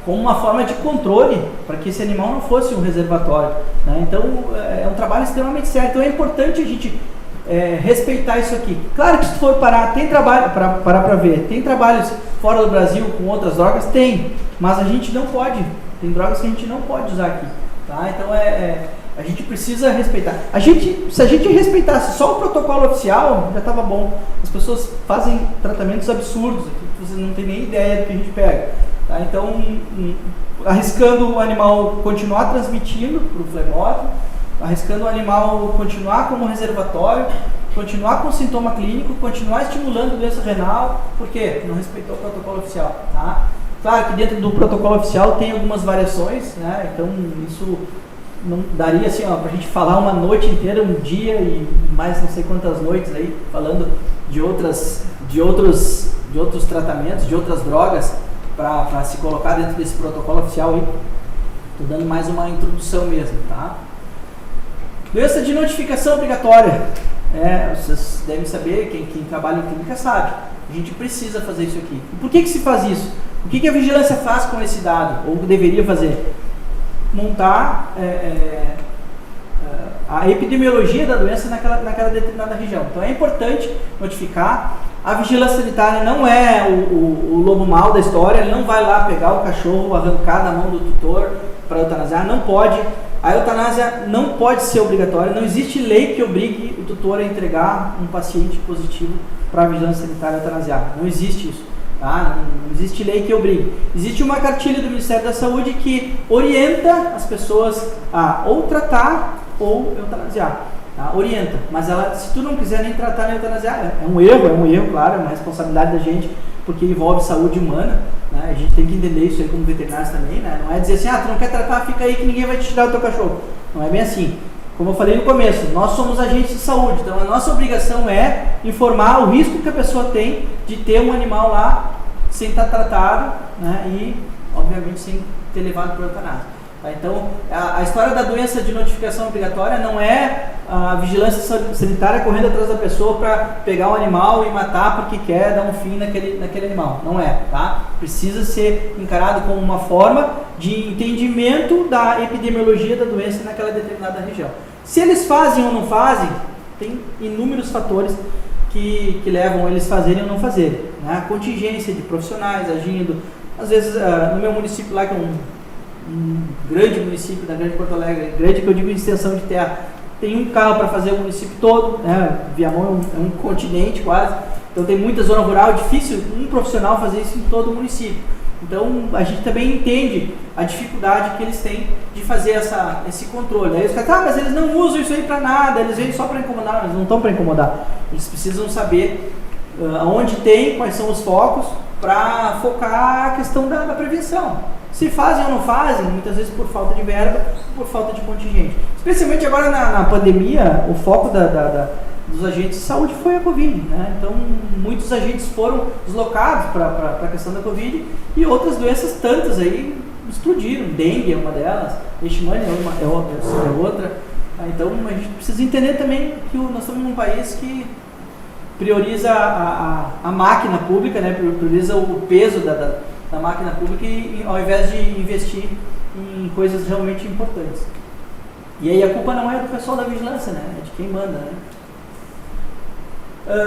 como uma forma de controle, para que esse animal não fosse um reservatório, né? Então é um trabalho extremamente sério. Então é importante a gente respeitar isso aqui. Claro que se for parar, tem trabalho para ver, tem trabalhos fora do Brasil com outras drogas, mas a gente não pode, tem drogas que a gente não pode usar aqui, tá? Então a gente precisa respeitar. Se a gente respeitasse só o protocolo oficial, já estava bom. As pessoas fazem tratamentos absurdos aqui, você não tem nem ideia do que a gente pega, tá? Então, arriscando o animal continuar transmitindo para o flebótomo, arriscando o animal continuar como reservatório, continuar com sintoma clínico, continuar estimulando doença renal, por quê? Não respeitou o protocolo oficial, tá? Claro que dentro do protocolo oficial tem algumas variações, né? Então isso não daria assim, para a gente falar uma noite inteira, um dia e mais não sei quantas noites aí, falando de outros tratamentos, de outras drogas, para se colocar dentro desse protocolo oficial aí. Estou dando mais uma introdução mesmo, tá? Doença de notificação obrigatória. Vocês devem saber, quem trabalha em clínica sabe. A gente precisa fazer isso aqui. E por que se faz isso? O que a vigilância faz com esse dado? Ou deveria fazer? Montar a epidemiologia da doença naquela determinada região. Então é importante notificar. A vigilância sanitária não é o lobo mau da história, ele não vai lá pegar o cachorro, arrancar da mão do tutor para eutanasiar, não pode. A eutanásia não pode ser obrigatória, não existe lei que obrigue o tutor a entregar um paciente positivo para a vigilância sanitária eutanasiar, não existe isso. Tá? Não existe lei que obrigue. Existe uma cartilha do Ministério da Saúde que orienta as pessoas a ou tratar ou eutanasiar. tá? Orienta, mas se tu não quiser nem tratar nem eutanasiar, é um erro, claro, é uma responsabilidade da gente, porque envolve saúde humana, né? A gente tem que entender isso aí como veterinários também, né? Não é dizer assim, tu não quer tratar, fica aí que ninguém vai te tirar o teu cachorro. Não é bem assim. Como eu falei no começo, nós somos agentes de saúde, então a nossa obrigação é informar o risco que a pessoa tem de ter um animal lá sem estar tratado, né? E, obviamente, sem ter levado para o eutanásia. Tá? Então, a história da doença de notificação obrigatória não é a vigilância sanitária correndo atrás da pessoa para pegar o animal e matar porque quer dar um fim naquele animal. Não é, tá? Precisa ser encarado como uma forma de entendimento da epidemiologia da doença naquela determinada região. Se eles fazem ou não fazem, tem inúmeros fatores que levam eles a fazerem ou não fazerem, né? A contingência de profissionais agindo, às vezes no meu município lá, que é um grande município da Grande Porto Alegre, grande que eu digo em extensão de terra, tem um carro para fazer o município todo, né? Viamão é um continente quase, então tem muita zona rural, é difícil um profissional fazer isso em todo o município. Então a gente também entende a dificuldade que eles têm de fazer esse controle. Aí os caras, mas eles não usam isso aí para nada, eles vêm só para incomodar. Eles não estão para incomodar, eles precisam saber aonde tem, quais são os focos, para focar a questão da prevenção. Se fazem ou não fazem, muitas vezes por falta de verba, por falta de contingente. Especialmente agora na pandemia, o foco dos agentes de saúde foi a Covid, né? Então, muitos agentes foram deslocados para a questão da Covid e outras doenças tantas aí explodiram. Dengue é uma delas, leishmania é outra. Então, a gente precisa entender também que nós estamos num país que prioriza a máquina pública, né? Prioriza o peso da máquina pública ao invés de investir em coisas realmente importantes. E aí a culpa não é do pessoal da vigilância, né? É de quem manda, né?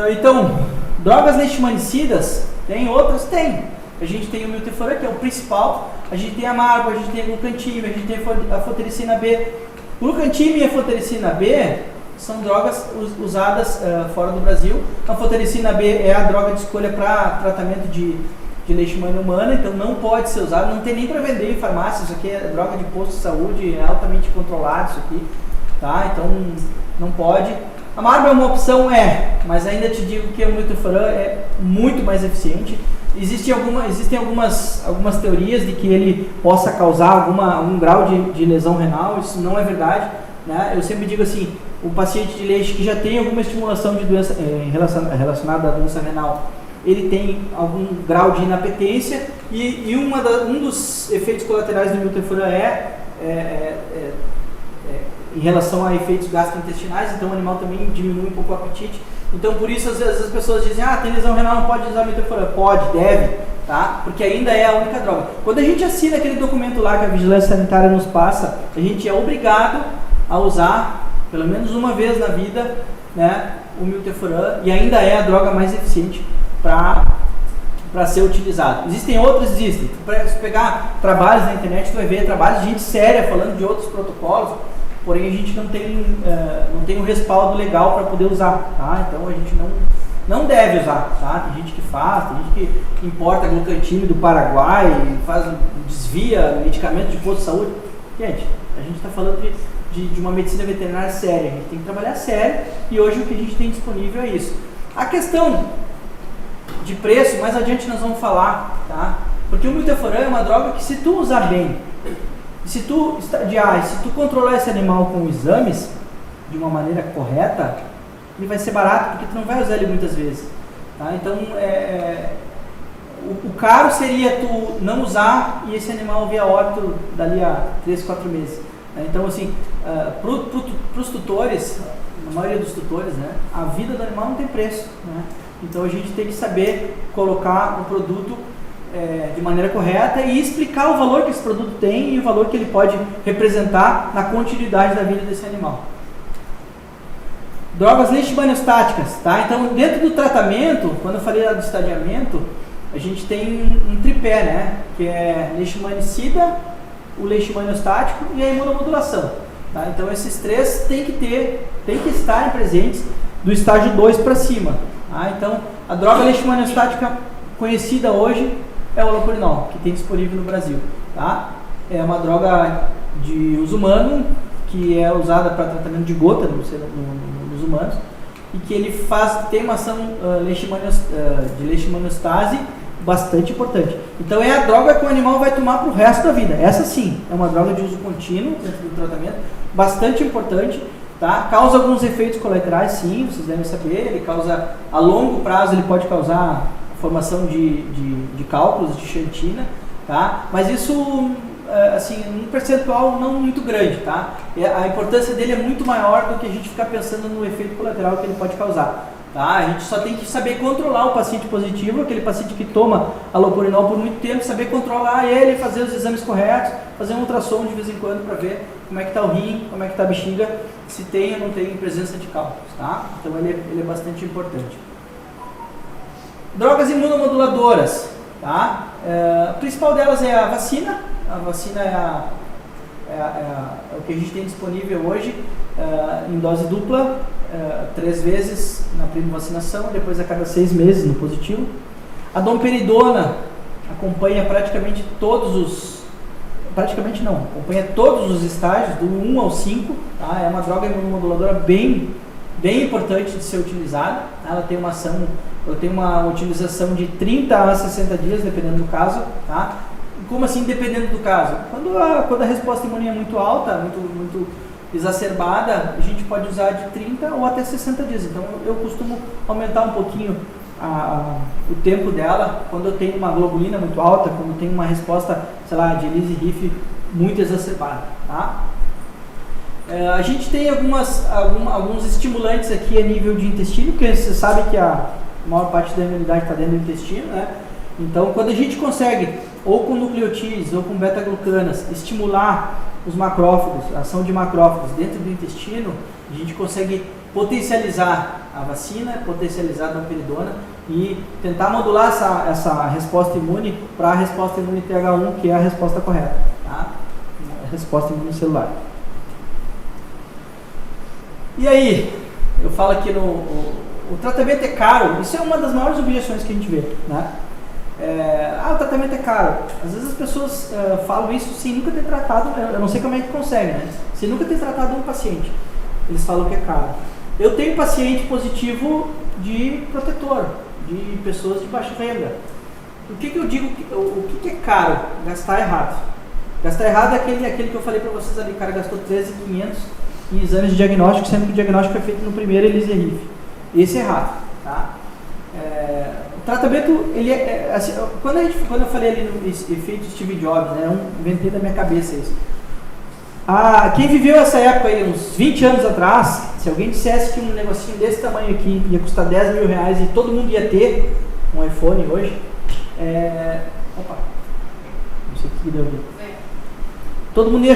Então, drogas leishmanicidas, tem outras? Tem. A gente tem o miltefosfura, que é o principal, a gente tem a margo, a gente tem a glucantime, a gente tem a fotericina B. Glucantime e a fotericina B são drogas usadas fora do Brasil. A fotericina B é a droga de escolha para tratamento de leishmania humana, então não pode ser usado, não tem nem para vender em farmácia, isso aqui é droga de posto de saúde, é altamente controlado isso aqui, tá? Então não pode. A margo é uma opção, mas ainda te digo que o miltefosfura é muito mais eficiente. Existem algumas teorias de que ele possa causar algum grau de lesão renal, isso não é verdade, né? Eu sempre digo assim, o paciente de leite que já tem alguma estimulação de doença relacionada à doença renal, ele tem algum grau de inapetência e um dos efeitos colaterais do miltefosfura em relação a efeitos gastrointestinais, então o animal também diminui um pouco o apetite. Então por isso às vezes as pessoas dizem, tem lesão renal, não pode usar miltefosfura. Pode, deve, tá? Porque ainda é a única droga. Quando a gente assina aquele documento lá que a vigilância sanitária nos passa, a gente é obrigado a usar pelo menos uma vez na vida, né, o miltefosfura, e ainda é a droga mais eficiente para ser utilizado. Existem outras? Existem. Se pegar trabalhos na internet, tu vai ver trabalhos de gente séria falando de outros protocolos, porém a gente não tem um respaldo legal para poder usar, tá? Então a gente não deve usar, tá? Tem gente que faz, tem gente que importa glucantime do Paraguai, desvia medicamento de posto de saúde. Gente, a gente está falando de uma medicina veterinária séria, a gente tem que trabalhar sério e hoje o que a gente tem disponível é isso. A questão de preço, mais adiante nós vamos falar, tá? Porque o miltefosfura é uma droga que se tu usar bem, se tu controlar esse animal com exames de uma maneira correta, ele vai ser barato, porque tu não vai usar ele muitas vezes, tá? Então, o caro seria tu não usar e esse animal vir a óbito dali a 3, 4 meses. Né? Então, assim, para os tutores, a maioria dos tutores, né, a vida do animal não tem preço, né? Então a gente tem que saber colocar o produto de maneira correta e explicar o valor que esse produto tem e o valor que ele pode representar na continuidade da vida desse animal. Drogas leishmaniostáticas, tá? Então dentro do tratamento, quando eu falei do estadiamento, a gente tem um tripé, né? Que é leishmanicida, o leishmaniostático e a imunomodulação, tá? Então esses três tem que estarem presentes do estágio 2 para cima. Então, a droga leishmaniostática conhecida hoje é o holopurinol, que tem disponível no Brasil. Tá? É uma droga de uso humano, que é usada para tratamento de gota nos humanos, e que ele tem uma ação de leishmaniose bastante importante. Então é a droga que o animal vai tomar para o resto da vida. Essa sim, é uma droga de uso contínuo dentro do tratamento, bastante importante, tá? Causa alguns efeitos colaterais, sim, vocês devem saber. Ele causa, a longo prazo, ele pode causar a formação de cálculos, de xantina, tá? Mas isso, assim, um percentual não muito grande, tá? A importância dele é muito maior do que a gente ficar pensando no efeito colateral que ele pode causar. Tá? A gente só tem que saber controlar o paciente positivo, aquele paciente que toma alopurinol por muito tempo, saber controlar ele, fazer os exames corretos, fazer um ultrassom de vez em quando para ver como é que está o rim, como é que está a bexiga, se tem ou não tem presença de cálculos. Tá? Então ele é bastante importante. Drogas imunomoduladoras. Tá? A principal delas é a vacina. A vacina é o que a gente tem disponível hoje em dose dupla, 3 vezes na primeira vacinação, depois a cada 6 meses no positivo. A domperidona acompanha praticamente todos os estágios, do 1 ao 5, tá? É uma droga imunomoduladora bem importante de ser utilizada. Ela tem uma utilização de 30 a 60 dias, dependendo do caso, tá? Como assim, dependendo do caso? Quando a resposta imune é muito alta, muito exacerbada, a gente pode usar de 30 ou até 60 dias. Então eu costumo aumentar um pouquinho o tempo dela quando eu tenho uma globulina muito alta, quando eu tenho uma resposta, sei lá, de Elise Riff muito exacerbada. Tá? A gente tem alguns estimulantes aqui a nível de intestino, porque você sabe que a maior parte da imunidade está dentro do intestino, né? Então quando a gente consegue, ou com nucleotídeos ou com beta-glucanas, estimular os macrófagos, a ação de macrófagos dentro do intestino, a gente consegue potencializar a vacina, potencializar a domperidona e tentar modular essa resposta imune para a resposta imune TH1, que é a resposta correta, tá? A resposta imune celular. E aí, eu falo aqui o tratamento é caro. Isso é uma das maiores objeções que a gente vê, né? O tratamento é caro. Às vezes as pessoas falam isso sem nunca ter tratado, eu não sei como é que consegue, né? Sem nunca ter tratado um paciente. Eles falam que é caro. Eu tenho paciente positivo de protetor, de pessoas de baixa renda. O que eu digo, o que é caro? Gastar errado. Gastar errado é aquele que eu falei para vocês ali, o cara gastou 13.500 em exames de diagnóstico, sendo que o diagnóstico foi feito no primeiro Elise Riff. Esse é errado, tá? O tratamento, ele assim, quando eu falei ali no efeito Steve Jobs, né, eu inventei da minha cabeça isso. Quem viveu essa época aí, uns 20 anos atrás, se alguém dissesse que um negocinho desse tamanho aqui ia custar 10 mil reais e todo mundo ia ter um iPhone hoje, opa, não sei o que deu ali. Todo mundo ia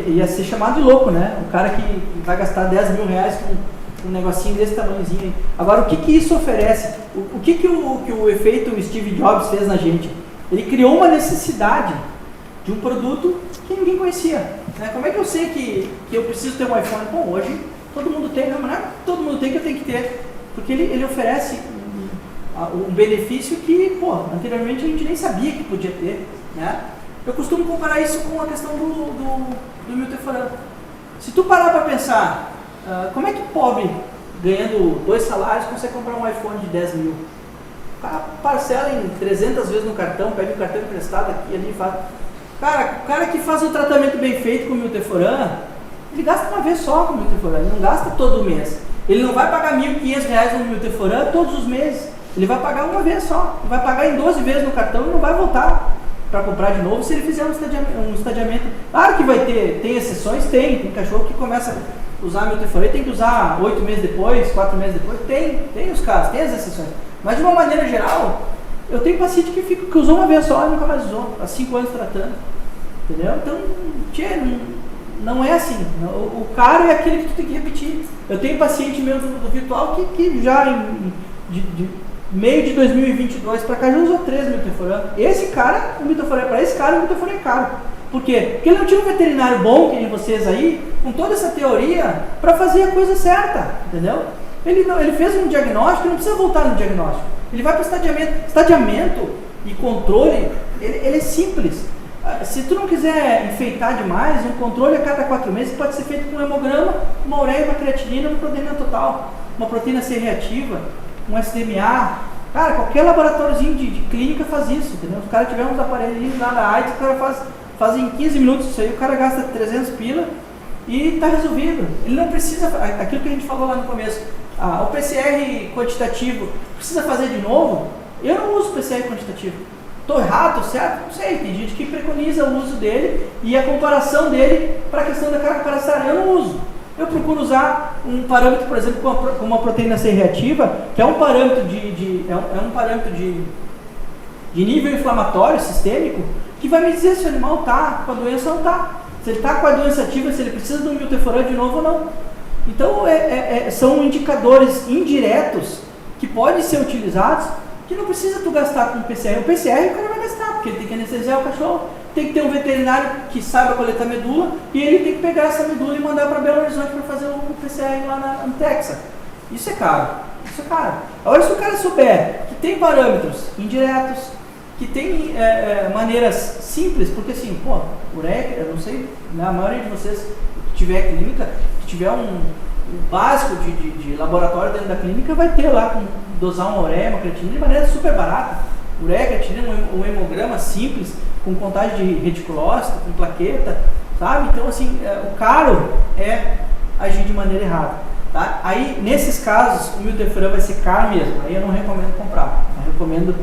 ia ser chamado de louco, né? O cara que vai gastar 10 mil reais com um negocinho desse tamanhozinho. Agora, o que isso oferece? O que o efeito Steve Jobs fez na gente? Ele criou uma necessidade de um produto que ninguém conhecia. Né? Como é que eu sei que eu preciso ter um iPhone? Bom, hoje todo mundo tem, não é todo mundo tem que eu tenho que ter. Porque ele oferece um benefício que, anteriormente a gente nem sabia que podia ter. Né? Eu costumo comparar isso com a questão do milteforam. Se tu parar para pensar, como é que pobre, ganhando 2 salários, consegue comprar um iPhone de 10 mil? O cara parcela em 300 vezes no cartão, pede um cartão emprestado aqui ali e faz. Cara, o cara que faz um tratamento bem feito com o milteforam, ele gasta uma vez só com o milteforam, ele não gasta todo mês. Ele não vai pagar R$1.500 no milteforam todos os meses. Ele vai pagar uma vez só. Ele vai pagar em 12 vezes no cartão e não vai voltar para comprar de novo se ele fizer um estadiamento. Claro que vai tem exceções, tem cachorro que começa a usar milteforam e tem que usar 8 meses depois, 4 meses depois, tem os casos, tem as exceções. Mas de uma maneira geral, eu tenho paciente que usou uma vez só e nunca mais usou, há 5 anos tratando, entendeu? Então, não é assim, o caro é aquele que tu tem que repetir. Eu tenho paciente meu do virtual que já de meio de 2022 para cá já usou 3 milteforam. Esse cara, o milteforam é caro. Por quê? Porque ele não tinha um veterinário bom, que nem vocês aí, com toda essa teoria, para fazer a coisa certa, entendeu? Ele fez um diagnóstico, não precisa voltar no diagnóstico. Ele vai para o estadiamento. Estadiamento e controle, ele é simples. Se tu não quiser enfeitar demais, um controle a cada 4 meses pode ser feito com um hemograma, uma ureia, uma creatinina, uma proteína total, uma proteína C reativa, um SDMA. Cara, qualquer laboratóriozinho de clínica faz isso, entendeu? Se o cara tiver uns aparelhinhos lá da AIDS, o cara faz em 15 minutos isso aí, o cara gasta 300 pila e está resolvido. Ele não precisa, aquilo que a gente falou lá no começo, o PCR quantitativo, precisa fazer de novo? Eu não uso PCR quantitativo. Estou errado, estou certo? Não sei, tem gente que preconiza o uso dele e a comparação dele para a questão da carga parasitária. Eu não uso. Eu procuro usar um parâmetro, por exemplo, como a proteína C reativa, que é um parâmetro de nível inflamatório sistêmico, que vai me dizer se o animal está com a doença ou não está. Se ele está com a doença ativa, se ele precisa de um milteforam de novo ou não. Então, são indicadores indiretos que podem ser utilizados, que não precisa tu gastar com o PCR. O PCR o cara vai gastar, porque ele tem que anestesiar o cachorro, tem que ter um veterinário que saiba coletar medula, e ele tem que pegar essa medula e mandar para Belo Horizonte para fazer o PCR lá no Texas. Isso é caro. Agora, se o cara souber que tem parâmetros indiretos, que tem maneiras simples, porque assim, ureia, eu não sei, a maioria de vocês que tiver clínica, que tiver um básico de laboratório dentro da clínica, vai ter lá com dosar uma ureia, uma creatinina de maneira super barata. Ureia, creatinina, um hemograma simples, com contagem de reticulócito, com plaqueta, sabe? Então, assim, o caro é agir de maneira errada. Tá? Aí, nesses casos, o milteforam vai ser caro mesmo. Aí eu não recomendo comprar. Eu recomendo,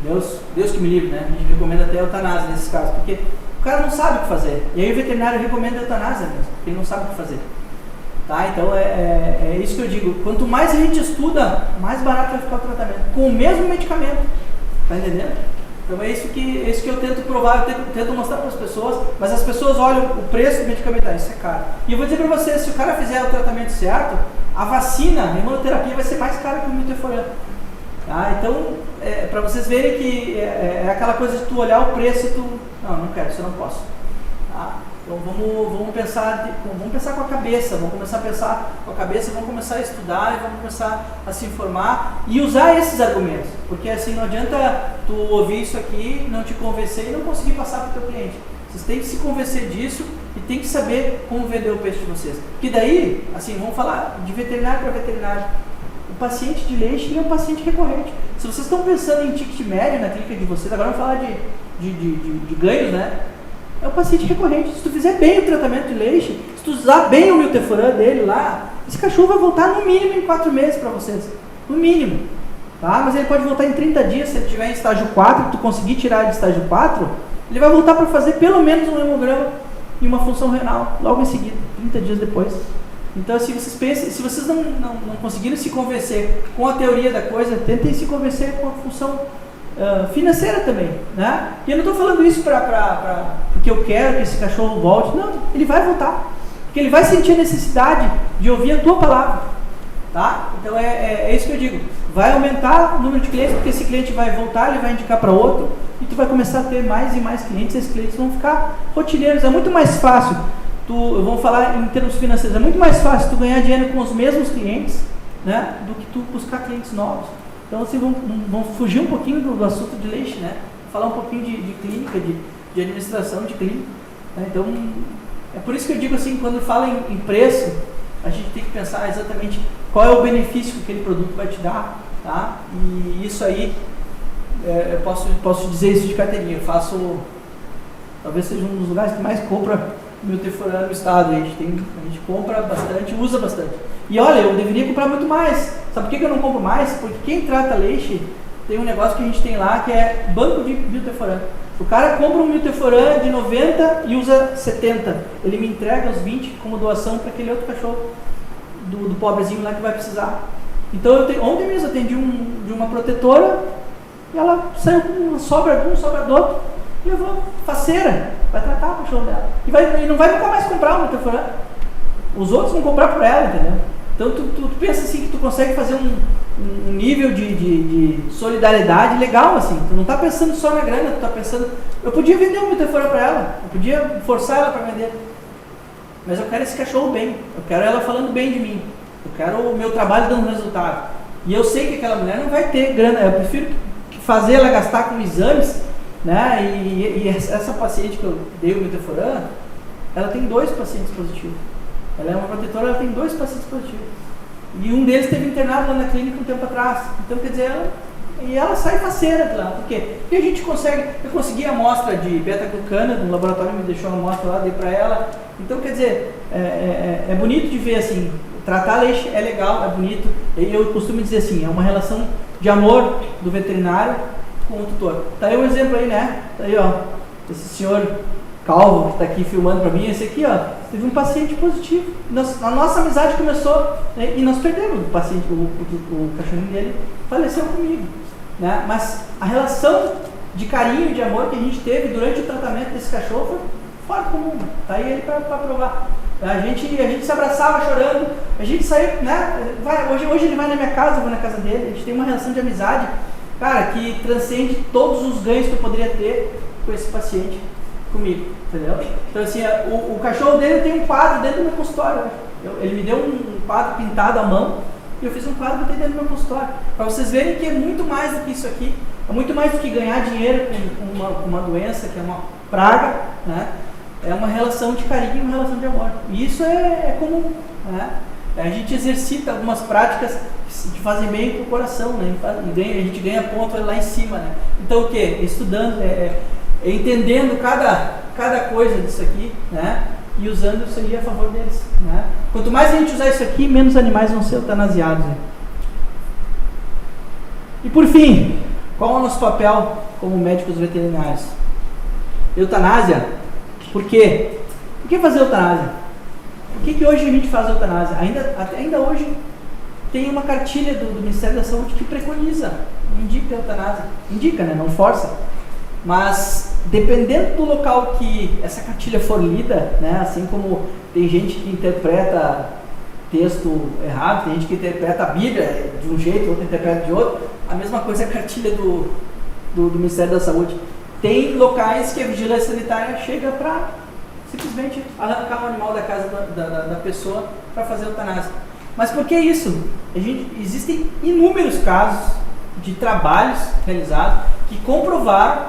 Deus que me livre, né? A gente recomenda até a eutanásia nesses casos, porque o cara não sabe o que fazer. E aí o veterinário recomenda a eutanásia mesmo, porque ele não sabe o que fazer. Tá? Então é isso que eu digo, quanto mais a gente estuda, mais barato vai ficar o tratamento, com o mesmo medicamento, tá entendendo? Então é isso que eu tento provar, eu tento mostrar para as pessoas, mas as pessoas olham o preço do medicamento, isso é caro. E eu vou dizer para vocês, se o cara fizer o tratamento certo, a vacina, a imunoterapia vai ser mais cara que o milteforam. Tá? Então, para vocês verem que é aquela coisa de tu olhar o preço e tu, não quero, isso eu não posso. Tá? Então vamos pensar com a cabeça, vamos começar a pensar com a cabeça, vamos começar a estudar e vamos começar a se informar e usar esses argumentos, porque assim não adianta tu ouvir isso aqui, não te convencer e não conseguir passar para o teu cliente. Vocês têm que se convencer disso e tem que saber como vender o peixe de vocês. Porque daí, assim, vamos falar de veterinário para veterinário. O paciente de é um paciente recorrente. Se vocês estão pensando em ticket médio na clínica de vocês, agora vamos falar de ganhos, né? É um paciente recorrente. Se tu fizer bem o tratamento de leite, se tu usar bem o milteforam dele lá, esse cachorro vai voltar no mínimo em 4 meses para vocês. No mínimo. Tá? Mas ele pode voltar em 30 dias, se ele estiver em estágio 4, e tu conseguir tirar ele de estágio 4, ele vai voltar para fazer pelo menos um hemograma e uma função renal, logo em seguida, 30 dias depois. Então, assim, vocês pensem, se vocês não conseguirem se convencer com a teoria da coisa, tentem se convencer com a função financeira também, né? E eu não estou falando isso porque eu quero que esse cachorro volte, não, ele vai voltar, porque ele vai sentir a necessidade de ouvir a tua palavra, tá? Então é isso que eu digo, vai aumentar o número de clientes, porque esse cliente vai voltar, ele vai indicar para outro, e tu vai começar a ter mais e mais clientes, esses clientes vão ficar rotineiros, é muito mais fácil, vamos falar em termos financeiros, é muito mais fácil tu ganhar dinheiro com os mesmos clientes, né, do que tu buscar clientes novos. Então, assim, vamos fugir um pouquinho do assunto de leite, né? Falar um pouquinho de clínica, de administração de clínica. Né? Então, é por isso que eu digo assim, quando fala em preço, a gente tem que pensar exatamente qual é o benefício que aquele produto vai te dar, tá? E isso aí, eu posso dizer isso de carteirinha, eu faço, talvez seja um dos lugares que mais compra milteforam no estado, a gente compra bastante, usa bastante. E olha, eu deveria comprar muito mais. Sabe por que eu não compro mais? Porque quem trata leite tem um negócio que a gente tem lá que é banco de milteforam. O cara compra um milteforam de 90 e usa 70. Ele me entrega os 20 como doação para aquele outro cachorro do pobrezinho lá que vai precisar. Então ontem mesmo eu atendi de uma protetora e ela saiu com uma sobra de um, sobra do outro, e levou faceira, vai tratar o cachorro dela. E não vai nunca mais comprar o milteforam. Os outros vão comprar por ela, entendeu? Então tu pensa assim que tu consegue fazer um nível de solidariedade legal, assim. Tu não está pensando só na grana, tu está pensando, eu podia vender um milteforam para ela, eu podia forçar ela para vender, mas eu quero esse cachorro bem, eu quero ela falando bem de mim, eu quero o meu trabalho dando resultado. E eu sei que aquela mulher não vai ter grana, eu prefiro fazer ela gastar com exames né? E essa paciente que eu dei o Milteforan, ela tem 2 pacientes positivos. Ela é uma protetora, ela tem 2 pacientes positivos. E um deles esteve internado lá na clínica um tempo atrás. Então, quer dizer, ela sai faceira de lá. Por quê? Porque a gente eu consegui a amostra de beta-glucana, no laboratório me deixou a amostra lá, dei para ela. Então, quer dizer, é bonito de ver assim, tratar leite é legal, é bonito. E eu costumo dizer assim, é uma relação de amor do veterinário com o tutor. Tá aí um exemplo aí, né? Tá aí, ó, esse senhor calvo que está aqui filmando para mim, esse aqui, ó, teve um paciente positivo. A nossa amizade começou, né, e nós perdemos o paciente, o cachorrinho dele faleceu comigo, né? Mas a relação de carinho e de amor que a gente teve durante o tratamento desse cachorro foi fora do comum. Tá aí ele para provar. A gente se abraçava chorando, a gente saiu, né? Hoje ele vai na minha casa, eu vou na casa dele, a gente tem uma relação de amizade, cara, que transcende todos os ganhos que eu poderia ter com esse paciente comigo, entendeu? Então assim, o cachorro dele tem um quadro dentro do meu consultório. Ele me deu um quadro pintado à mão e eu fiz um quadro e botei dentro do meu consultório. Para vocês verem que é muito mais do que isso aqui, é muito mais do que ganhar dinheiro com uma doença que é uma praga, né? É uma relação de carinho e uma relação de amor. E isso é comum, né? A gente exercita algumas práticas que fazem bem para o coração, né? E a gente ganha ponto lá em cima, né? Então o que? Estudando, entendendo cada coisa disso aqui, né? E usando isso aí a favor deles, né? Quanto mais a gente usar isso aqui, menos animais vão ser eutanasiados, né? E por fim, qual é o nosso papel como médicos veterinários? Eutanásia. Por quê? Por que fazer eutanásia? Por que hoje a gente faz eutanásia? Ainda hoje tem uma cartilha do Ministério da Saúde que preconiza, indica eutanásia. Indica, né? Não força. Mas dependendo do local que essa cartilha for lida, né? Assim como tem gente que interpreta texto errado, tem gente que interpreta a Bíblia de um jeito, outro interpreta de outro, a mesma coisa é a cartilha do Ministério da Saúde. Tem locais que a vigilância sanitária chega para simplesmente arrancar o animal da casa da pessoa para fazer eutanásia. Mas por que isso? Existem inúmeros casos de trabalhos realizados que comprovaram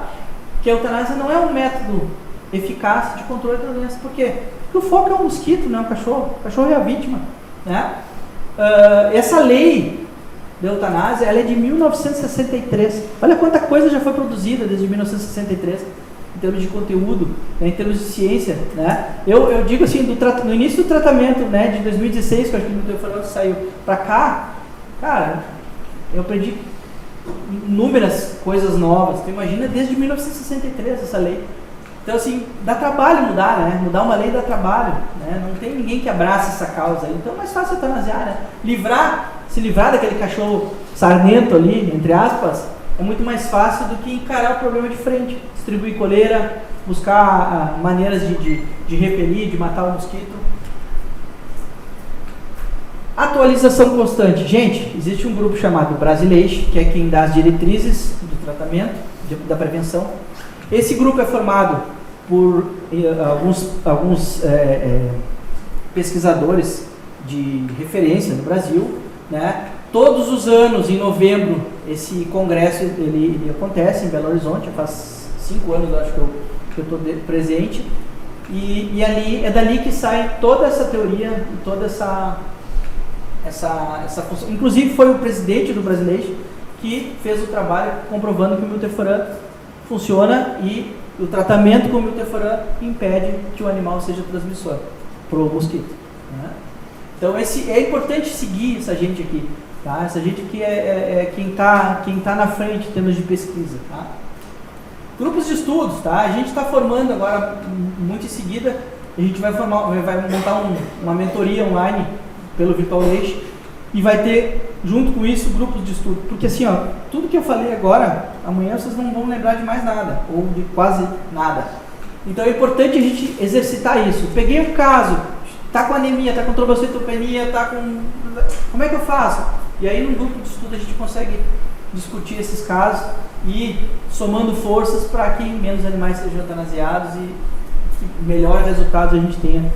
que a eutanásia não é um método eficaz de controle da doença. Por quê? Porque o foco é o mosquito, não é o cachorro. O cachorro é a vítima, né? Essa lei da eutanásia, ela é de 1963. Olha quanta coisa já foi produzida desde 1963, em termos de conteúdo, né, em termos de ciência, né? Eu digo assim, no início do tratamento, né, de 2016, que eu acho que o Milteforan saiu para cá, cara, eu aprendi inúmeras coisas novas. Tu imagina desde 1963 essa lei. Então assim, dá trabalho mudar, né? Mudar uma lei dá trabalho, né? Não tem ninguém que abrace essa causa aí. Então é mais fácil eutanasiar, né? Se livrar daquele cachorro sarnento ali, entre aspas, é muito mais fácil do que encarar o problema de frente. Distribuir coleira, buscar maneiras de repelir, de matar o mosquito. Atualização constante. Gente, existe um grupo chamado Brasileixo, que é quem dá as diretrizes do tratamento, da prevenção. Esse grupo é formado por alguns pesquisadores de referência no Brasil, né? Todos os anos, em novembro, esse congresso ele acontece em Belo Horizonte. Faz 5 anos, acho que eu estou presente. E ali, é dali que sai toda essa teoria, toda essa função. Inclusive foi o presidente do Brasileixo que fez o trabalho comprovando que o Milteforan funciona e o tratamento com o Milteforan impede que o animal seja transmissor para o mosquito, né? Então é importante seguir essa gente aqui, tá? Essa gente aqui é quem tá na frente em termos de pesquisa, tá? Grupos de estudos, tá? A gente está formando agora, muito em seguida, a gente vai montar uma mentoria online pelo Virtual Leite e vai ter, junto com isso, grupos de estudo. Porque assim, ó, tudo que eu falei agora, amanhã vocês não vão lembrar de mais nada, ou de quase nada. Então é importante a gente exercitar isso. Peguei um caso, tá com anemia, tá com trombocitopenia, tá com... Como é que eu faço? E aí no grupo de estudo a gente consegue discutir esses casos e somando forças para que menos animais sejam eutanasiados e que melhores resultados a gente tenha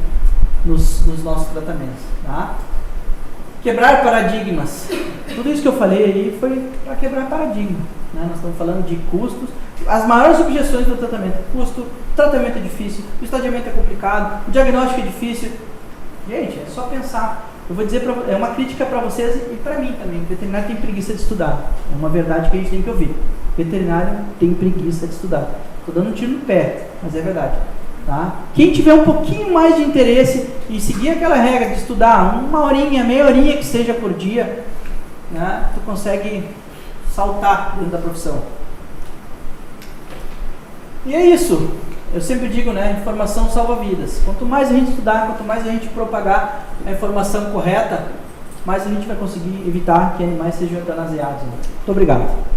nos nossos tratamentos, tá? Quebrar paradigmas. Tudo isso que eu falei aí foi para quebrar paradigma, né? Nós estamos falando de custos, As maiores objeções do tratamento: custo, o tratamento é difícil, o estadiamento é complicado, o diagnóstico é difícil. Gente, é só pensar. Eu vou dizer, é uma crítica para vocês e para mim também. O veterinário tem preguiça de estudar. É uma verdade que a gente tem que ouvir. O veterinário tem preguiça de estudar. Estou dando um tiro no pé, mas é verdade. Tá? Quem tiver um pouquinho mais de interesse e seguir aquela regra de estudar uma horinha, meia horinha que seja por dia, né, tu consegue saltar dentro da profissão. E é isso. Eu sempre digo, né, informação salva vidas. Quanto mais a gente estudar, quanto mais a gente propagar a informação correta, mais a gente vai conseguir evitar que animais sejam eutanasiados. Muito obrigado.